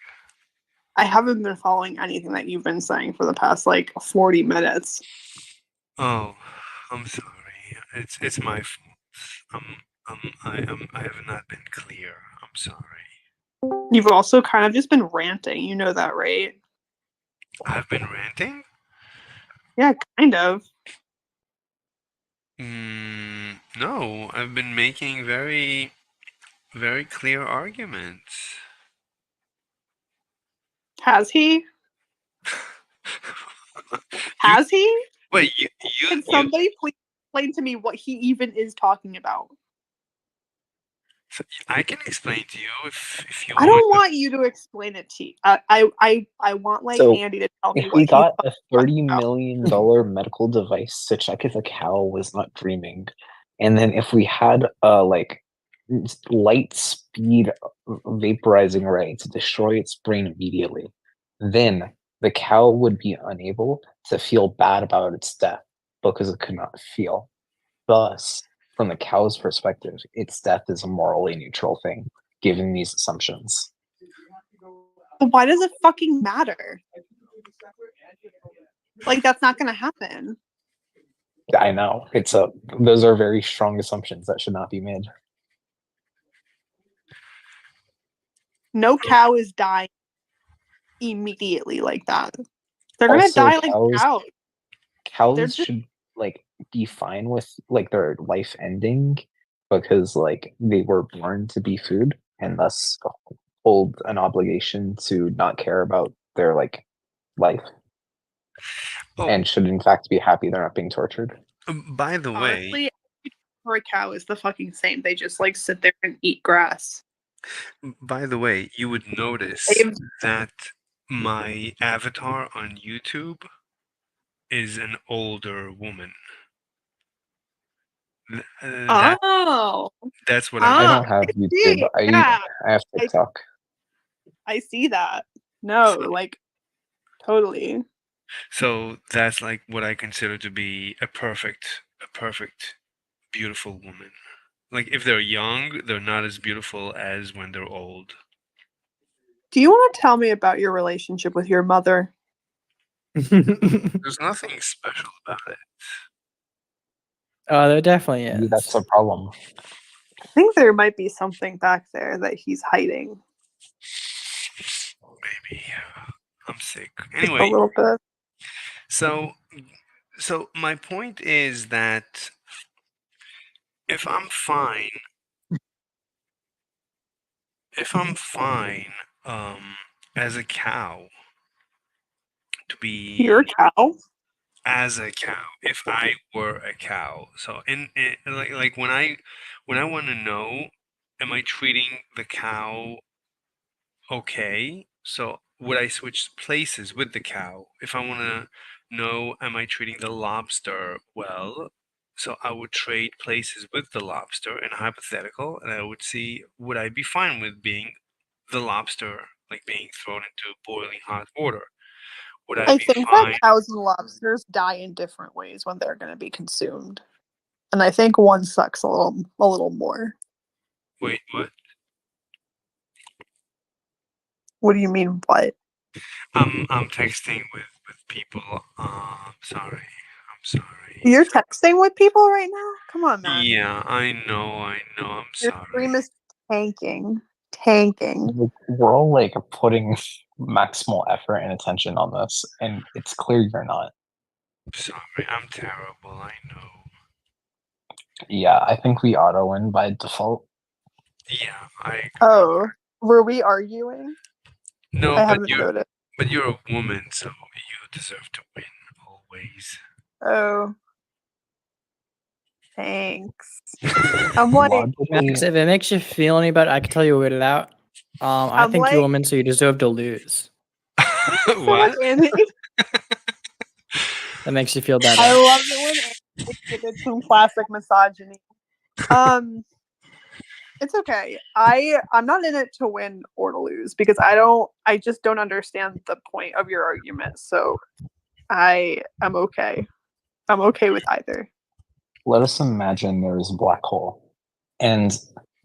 [SPEAKER 3] I haven't been following anything that you've been saying for the past like 40 minutes.
[SPEAKER 2] Oh, I'm sorry. It's my fault. I have not been clear. I'm sorry.
[SPEAKER 3] You've also kind of just been ranting. You know that, right?
[SPEAKER 2] I've been ranting.
[SPEAKER 3] Yeah, kind of.
[SPEAKER 2] No, I've been making very, very clear arguments.
[SPEAKER 3] Has he? Has he?
[SPEAKER 2] Wait,
[SPEAKER 3] Can somebody please explain to me what he even is talking about?
[SPEAKER 2] So I can explain to you if you
[SPEAKER 3] I
[SPEAKER 2] want.
[SPEAKER 3] don't want you to explain it to you. I want like
[SPEAKER 4] So,
[SPEAKER 3] Andy to tell me
[SPEAKER 4] If
[SPEAKER 3] what
[SPEAKER 4] we
[SPEAKER 3] he's
[SPEAKER 4] got a
[SPEAKER 3] talking
[SPEAKER 4] $30
[SPEAKER 3] about.
[SPEAKER 4] million medical device to check if a cow was not dreaming, and then if we had a like light speed vaporizing ray to destroy its brain immediately, then the cow would be unable to feel bad about its death because it could not feel. Thus, from the cow's perspective, its death is a morally neutral thing, given these assumptions.
[SPEAKER 3] But why does it fucking matter? Like that's not gonna happen.
[SPEAKER 4] I know those are very strong assumptions that should not be made.
[SPEAKER 3] No cow is dying immediately like that. They're gonna
[SPEAKER 4] Also,
[SPEAKER 3] die like cows.
[SPEAKER 4] cows
[SPEAKER 3] They're just-
[SPEAKER 4] should like be fine with like their life ending because like they were born to be food and thus hold an obligation to not care about their like life
[SPEAKER 2] Oh,
[SPEAKER 4] and should in fact be happy they're not being tortured.
[SPEAKER 2] by the way,
[SPEAKER 3] Honestly, for a cow is the fucking same. They just like sit there and eat grass.
[SPEAKER 2] you would notice
[SPEAKER 3] They've-
[SPEAKER 2] that my avatar on YouTube is an older woman.
[SPEAKER 3] Oh,
[SPEAKER 2] That's what
[SPEAKER 4] I
[SPEAKER 2] I'm.
[SPEAKER 4] don't have
[SPEAKER 3] I
[SPEAKER 4] YouTube.
[SPEAKER 3] see. Yeah,
[SPEAKER 4] I have TikTok.
[SPEAKER 3] I see that. No, like totally.
[SPEAKER 2] So that's like what I consider to be a perfect, beautiful woman. Like if they're young, they're not as beautiful as when they're old.
[SPEAKER 3] Do you want to tell me about your relationship with your mother?
[SPEAKER 2] There's nothing special about it.
[SPEAKER 1] Oh, there definitely
[SPEAKER 4] Maybe
[SPEAKER 1] is.
[SPEAKER 4] that's a problem.
[SPEAKER 3] I think there might be something back there that he's hiding.
[SPEAKER 2] Maybe I'm sick.
[SPEAKER 3] Just a
[SPEAKER 2] Anyway,
[SPEAKER 3] little bit.
[SPEAKER 2] so my point is that if I'm fine, as a cow to be
[SPEAKER 3] You're a cow.
[SPEAKER 2] as a cow, if I were a cow. So like when I want to know, am I treating the cow okay? So would I switch places with the cow? If I want to know, am I treating the lobster well? So I would trade places with the lobster in a hypothetical, and I would see, would I be fine with being the lobster, like being thrown into boiling hot water? Would I
[SPEAKER 3] I
[SPEAKER 2] be
[SPEAKER 3] think
[SPEAKER 2] fine?
[SPEAKER 3] that cows and lobsters die in different ways when they're going to be consumed, and I think one sucks a little more.
[SPEAKER 2] Wait, what?
[SPEAKER 3] What do you mean? What?
[SPEAKER 2] I'm texting with people. Sorry. I'm sorry.
[SPEAKER 3] You're texting with people right now? Come on, man.
[SPEAKER 2] Yeah, I know. I'm
[SPEAKER 3] Your
[SPEAKER 2] sorry.
[SPEAKER 3] stream is tanking.
[SPEAKER 4] We're all like putting maximal effort and attention on this, and it's clear you're not.
[SPEAKER 2] Sorry, I'm terrible. I know.
[SPEAKER 4] Yeah, I think we auto win by default.
[SPEAKER 2] Yeah, I
[SPEAKER 3] Oh, were we arguing?
[SPEAKER 2] no,
[SPEAKER 3] I
[SPEAKER 2] but
[SPEAKER 3] haven't
[SPEAKER 2] you're
[SPEAKER 3] noticed.
[SPEAKER 2] a woman, so you deserve to win always.
[SPEAKER 3] Oh, thanks. I'm like,
[SPEAKER 1] Max, if it makes you feel any better, I can tell you weirded out. I
[SPEAKER 3] I'm
[SPEAKER 1] think you're a
[SPEAKER 3] like-
[SPEAKER 1] woman, so you deserve to lose.
[SPEAKER 3] so much,
[SPEAKER 2] What?
[SPEAKER 3] Andy.
[SPEAKER 1] That makes you feel better.
[SPEAKER 3] I love it when Andy exhibits some classic misogyny. It's okay. I'm not in it to win or to lose because I just don't understand the point of your argument. So I'm okay. I'm okay with either.
[SPEAKER 4] Let us imagine there is a black hole, and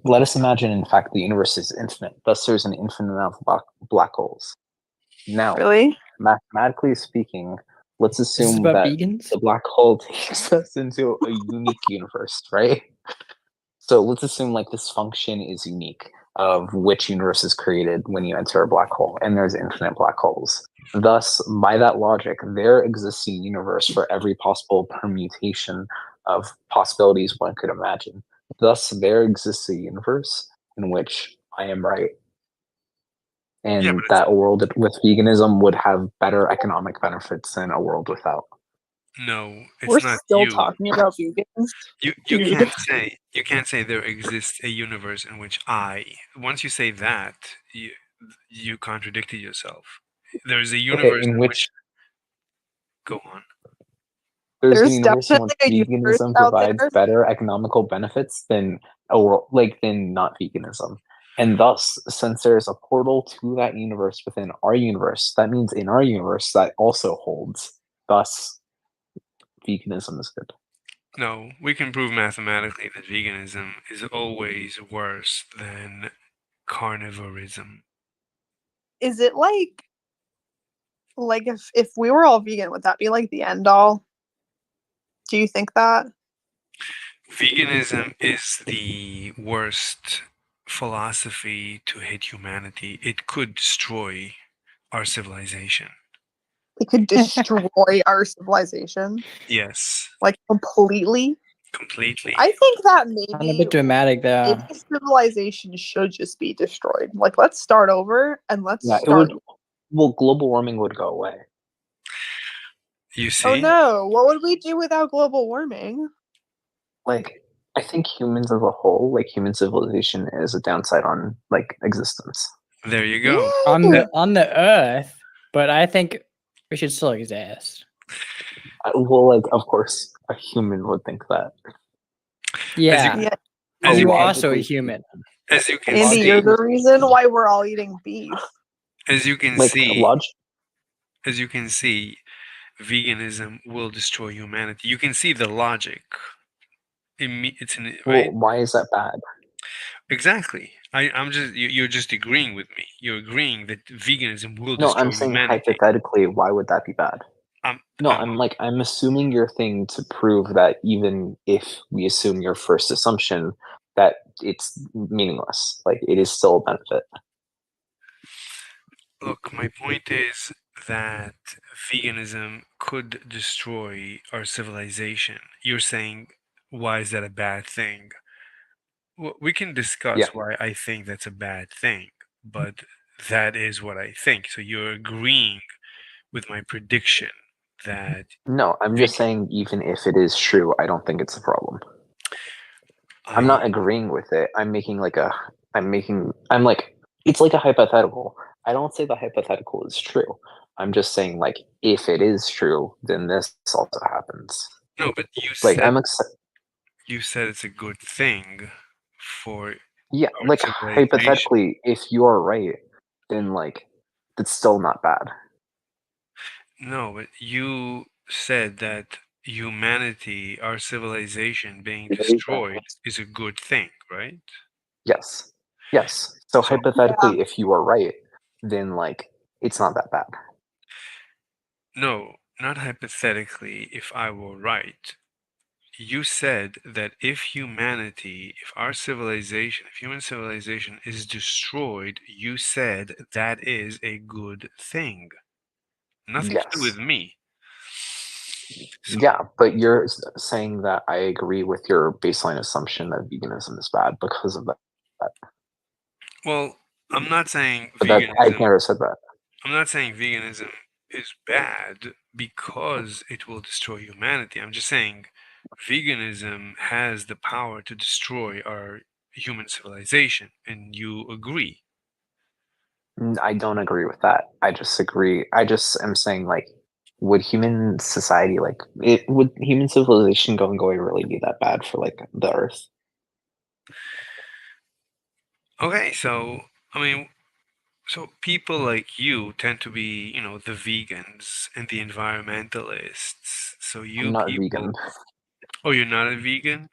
[SPEAKER 4] let us imagine, in fact, the universe is infinite. Thus, there's an infinite amount of black holes. Now,
[SPEAKER 3] Really?
[SPEAKER 4] mathematically speaking, let's
[SPEAKER 1] This is
[SPEAKER 4] assume
[SPEAKER 1] about
[SPEAKER 4] that
[SPEAKER 1] vegans.
[SPEAKER 4] the black hole takes us into a unique universe, right? So let's assume like this function is unique of which universe is created when you enter a black hole, and there's infinite black holes. Thus, by that logic, there exists a universe for every possible permutation of possibilities one could imagine. Thus, there exists a universe in which I am right. And
[SPEAKER 2] Yeah, but it's-
[SPEAKER 4] that a world with veganism would have better economic benefits than a world without.
[SPEAKER 2] No, it's
[SPEAKER 3] We're
[SPEAKER 2] not
[SPEAKER 3] still
[SPEAKER 2] you.
[SPEAKER 3] talking about vegans.
[SPEAKER 2] You
[SPEAKER 3] Dude.
[SPEAKER 2] can't say there exists a universe in which once you say that, you contradicted yourself. There's a
[SPEAKER 4] Okay,
[SPEAKER 2] universe
[SPEAKER 4] in which
[SPEAKER 2] go on.
[SPEAKER 4] there's a
[SPEAKER 3] There's
[SPEAKER 4] universe in which
[SPEAKER 3] definitely a universe
[SPEAKER 4] veganism
[SPEAKER 3] out
[SPEAKER 4] provides
[SPEAKER 3] there.
[SPEAKER 4] better economical benefits than than not veganism. And thus, since there's a portal to that universe within our universe, that means in our universe that also holds. Thus, veganism is good.
[SPEAKER 2] No, we can prove mathematically that veganism is always worse than carnivorism.
[SPEAKER 3] Is it like if we were all vegan, would that be like the end all? Do you think that?
[SPEAKER 2] Veganism is the worst philosophy to hit humanity. It could destroy our civilization.
[SPEAKER 3] It could destroy our civilization,
[SPEAKER 2] Yes,
[SPEAKER 3] like completely.
[SPEAKER 2] completely.
[SPEAKER 3] I think that
[SPEAKER 1] I'm a
[SPEAKER 3] maybe
[SPEAKER 1] bit dramatic there.
[SPEAKER 3] maybe civilization should just be destroyed. Like, let's start over and let's
[SPEAKER 4] Yeah, it
[SPEAKER 3] start.
[SPEAKER 4] would. Well, global warming would go away.
[SPEAKER 2] You see?
[SPEAKER 3] Oh no! What would we do without global warming?
[SPEAKER 4] Like, I think humans as a whole, like human civilization, is a downside on like existence.
[SPEAKER 2] There you go.
[SPEAKER 1] On the Earth, but I think we should still exist.
[SPEAKER 4] Well, like, of course, a human would think that.
[SPEAKER 1] Yeah,
[SPEAKER 3] Yeah,
[SPEAKER 2] As
[SPEAKER 1] you
[SPEAKER 2] you
[SPEAKER 1] are
[SPEAKER 2] can,
[SPEAKER 1] also a
[SPEAKER 4] logically
[SPEAKER 1] human.
[SPEAKER 2] as you can
[SPEAKER 3] Andy,
[SPEAKER 2] see,
[SPEAKER 3] you're the reason why we're all eating beef.
[SPEAKER 2] as you can
[SPEAKER 4] Like,
[SPEAKER 2] see,
[SPEAKER 4] log-
[SPEAKER 2] veganism will destroy humanity. You can see the logic. It's in it,
[SPEAKER 4] well,
[SPEAKER 2] right?
[SPEAKER 4] why is that bad?
[SPEAKER 2] Exactly. I'm just you're just agreeing with me. You're agreeing that veganism will
[SPEAKER 4] No,
[SPEAKER 2] destroy
[SPEAKER 4] I'm saying
[SPEAKER 2] humanity.
[SPEAKER 4] hypothetically, why would that be bad? No, I'm assuming your thing to prove that even if we assume your first assumption, that it's meaningless. Like, it is still a benefit.
[SPEAKER 2] Look, my point is that veganism could destroy our civilization. You're saying, why is that a bad thing? Well, we can discuss
[SPEAKER 4] Yeah.
[SPEAKER 2] why I think that's a bad thing, but that is what I think. So you're agreeing with my prediction that
[SPEAKER 4] No, I'm just saying, even if it is true, I don't think it's a problem. I'm not agreeing with it. I'm like, it's like a hypothetical. I don't say the hypothetical is true. I'm just saying, like, if it is true, then this also happens.
[SPEAKER 2] No, but
[SPEAKER 4] Like, I'm excited.
[SPEAKER 2] you said it's a good thing for
[SPEAKER 4] Yeah,
[SPEAKER 2] our
[SPEAKER 4] like,
[SPEAKER 2] civilization.
[SPEAKER 4] hypothetically, if you are right, then, like, it's still not bad.
[SPEAKER 2] No, but you said that humanity, our civilization being destroyed is a good thing, right?
[SPEAKER 4] Yes. Yes. So
[SPEAKER 2] So-
[SPEAKER 4] hypothetically, if you are right, then, like, it's not that bad.
[SPEAKER 2] No, not hypothetically, if I were right. You said that if our civilization, if human civilization is destroyed, you said that is a good thing. Nothing to do
[SPEAKER 4] Yes.
[SPEAKER 2] with me. So,
[SPEAKER 4] Yeah, but you're saying that I agree with your baseline assumption that veganism is bad because of that.
[SPEAKER 2] well, I'm not saying
[SPEAKER 4] But that I
[SPEAKER 2] veganism.
[SPEAKER 4] never said that.
[SPEAKER 2] I'm not saying veganism is bad because it will destroy humanity. I'm just saying veganism has the power to destroy our human civilization, and you agree.
[SPEAKER 4] I don't agree with that. I just agree. I just am saying, like, would human society, like, would human civilization going away really be that bad for, like, the Earth?
[SPEAKER 2] Okay, so I mean, so people like you tend to be, the vegans and the environmentalists. So
[SPEAKER 4] I'm not
[SPEAKER 2] people.
[SPEAKER 4] vegan.
[SPEAKER 2] Oh, you're not a vegan?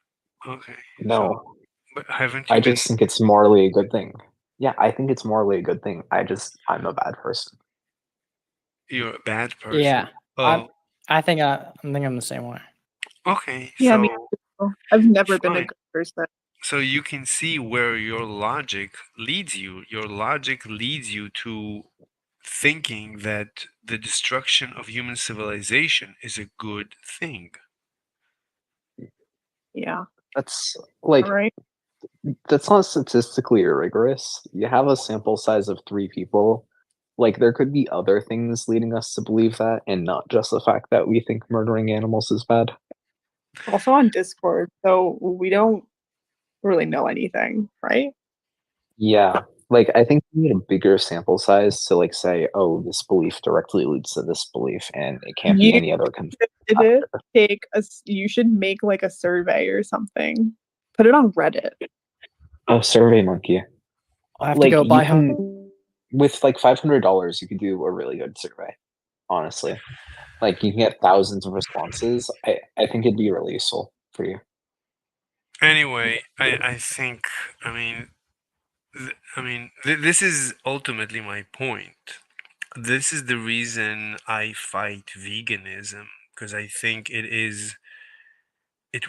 [SPEAKER 2] Okay.
[SPEAKER 4] No,
[SPEAKER 2] So, but haven't you
[SPEAKER 4] I
[SPEAKER 2] been?
[SPEAKER 4] just think it's morally a good thing. Yeah, I think it's morally a good thing. I'm a bad person.
[SPEAKER 2] You're a bad person.
[SPEAKER 1] Yeah,
[SPEAKER 2] Oh,
[SPEAKER 1] I think I'm the same way.
[SPEAKER 2] okay.
[SPEAKER 3] Yeah,
[SPEAKER 2] so
[SPEAKER 3] me too. I've never been a
[SPEAKER 2] fine.
[SPEAKER 3] good person.
[SPEAKER 2] So you can see where your logic leads you. Your logic leads you to thinking that the destruction of human civilization is a good thing.
[SPEAKER 3] Yeah.
[SPEAKER 4] That's like,
[SPEAKER 3] All right.
[SPEAKER 4] that's not statistically rigorous. You have a sample size of 3 people. like there could be other things leading us to believe that, and not just the fact that we think murdering animals is bad.
[SPEAKER 3] Also on Discord, so we don't really know anything, right?
[SPEAKER 4] Yeah, like I think we need a bigger sample size to like say, oh, this belief directly leads to this belief, and it can't be
[SPEAKER 3] You
[SPEAKER 4] any other.
[SPEAKER 3] you should make like a survey or something. Put it on Reddit.
[SPEAKER 4] Oh, Survey Monkey.
[SPEAKER 1] I have
[SPEAKER 4] Like
[SPEAKER 1] to go
[SPEAKER 4] you
[SPEAKER 1] buy
[SPEAKER 4] can, with like $500, you could do a really good survey. Honestly, like you can get thousands of responses. I think it'd be really useful for you.
[SPEAKER 2] Anyway, I think, I mean, this is ultimately my point. This is the reason I fight veganism, because I think it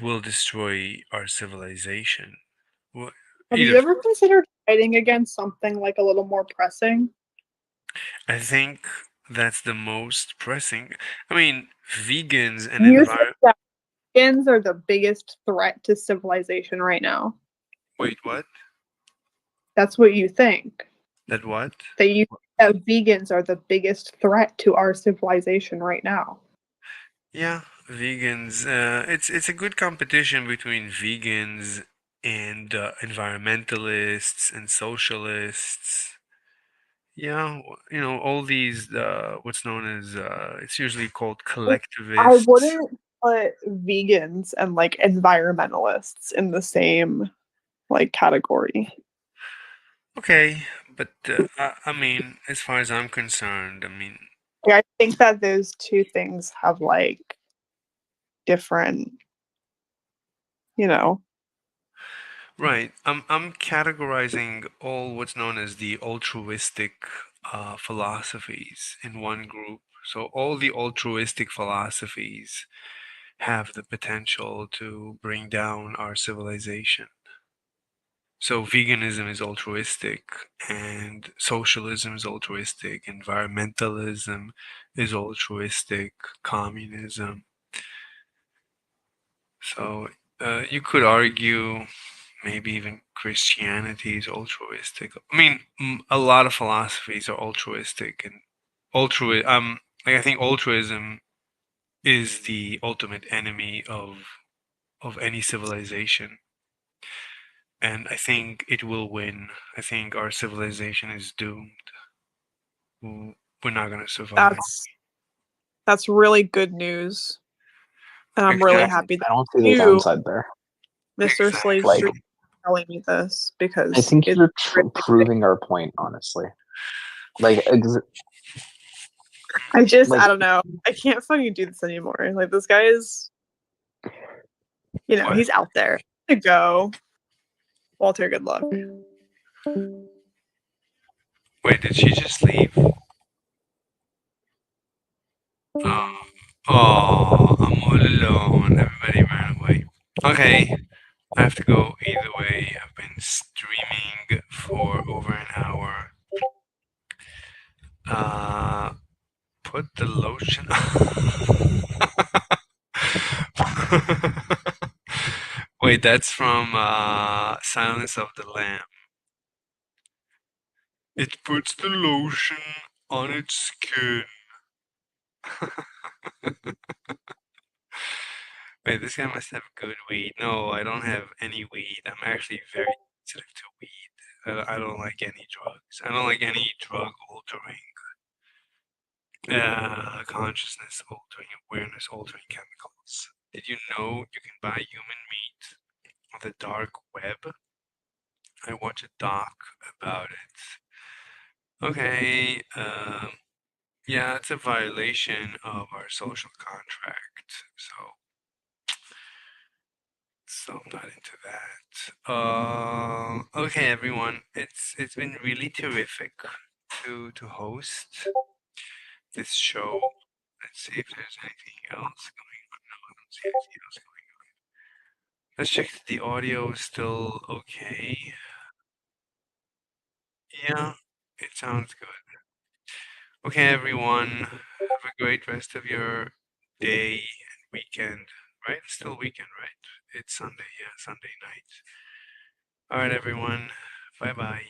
[SPEAKER 2] will destroy our civilization. Well,
[SPEAKER 3] Have
[SPEAKER 2] either
[SPEAKER 3] you ever considered fighting against something like a little more pressing?
[SPEAKER 2] I think that's the most pressing. I mean, vegans and
[SPEAKER 3] You think that vegans are the biggest threat to civilization right now?
[SPEAKER 2] wait, what?
[SPEAKER 3] That's what you think.
[SPEAKER 2] That what?
[SPEAKER 3] That vegans are the biggest threat to our civilization right now.
[SPEAKER 2] Yeah, vegans. It's a good competition between vegans and environmentalists and socialists. Yeah, all these what's known as it's usually called
[SPEAKER 3] I
[SPEAKER 2] collectivists.
[SPEAKER 3] wouldn't put vegans and like environmentalists in the same like category.
[SPEAKER 2] Okay, but I mean, as far as I'm concerned, I mean,
[SPEAKER 3] Yeah, I think that those two things have like different, you know.
[SPEAKER 2] right. I'm categorizing all what's known as the altruistic philosophies in one group. So all the altruistic philosophies have the potential to bring down our civilization. So veganism is altruistic, and socialism is altruistic, environmentalism is altruistic, communism. So you could argue maybe even Christianity is altruistic. I mean, a lot of philosophies are altruistic, and like I think altruism is the ultimate enemy of any civilization, and I think it will win. I think our civilization is doomed. We're not gonna survive.
[SPEAKER 3] That's really good news. And I'm really
[SPEAKER 2] Exactly.
[SPEAKER 3] happy that
[SPEAKER 4] I don't see the
[SPEAKER 3] you,
[SPEAKER 4] downside there.
[SPEAKER 3] Mr. Slave
[SPEAKER 4] Like,
[SPEAKER 3] Street, telling me this
[SPEAKER 4] I
[SPEAKER 3] because
[SPEAKER 4] think
[SPEAKER 3] it's
[SPEAKER 4] you're
[SPEAKER 3] really
[SPEAKER 4] proving our point, honestly. Like, like
[SPEAKER 3] I don't know. I can't fucking do this anymore. Like this guy is,
[SPEAKER 2] What?
[SPEAKER 3] he's out there. To go. Walter, good luck.
[SPEAKER 2] Wait, did she just leave? Oh, I'm all alone. Everybody ran away. Okay, I have to go either way. I've been streaming for over an hour. Put the lotion. Wait, that's from Silence of the Lamb. It puts the lotion on its skin. Wait, this guy must have good weed. No, I don't have any weed. I'm actually very sensitive to weed. I don't like any drugs. I don't like any drug altering, consciousness altering, awareness altering chemicals. Did you know you can buy human meat on the dark web? I watched a doc about it. Okay, yeah, it's a violation of our social contract. So I'm not into that. Okay, everyone, it's been really terrific to host this show. Let's see if there's anything else going on. No, I don't see anything else going on. Let's check if the audio is still okay. Yeah, it sounds good. Okay, everyone, have a great rest of your day and weekend. Right? It's still weekend, right? It's Sunday, yeah, Sunday night. All right, everyone. Bye bye.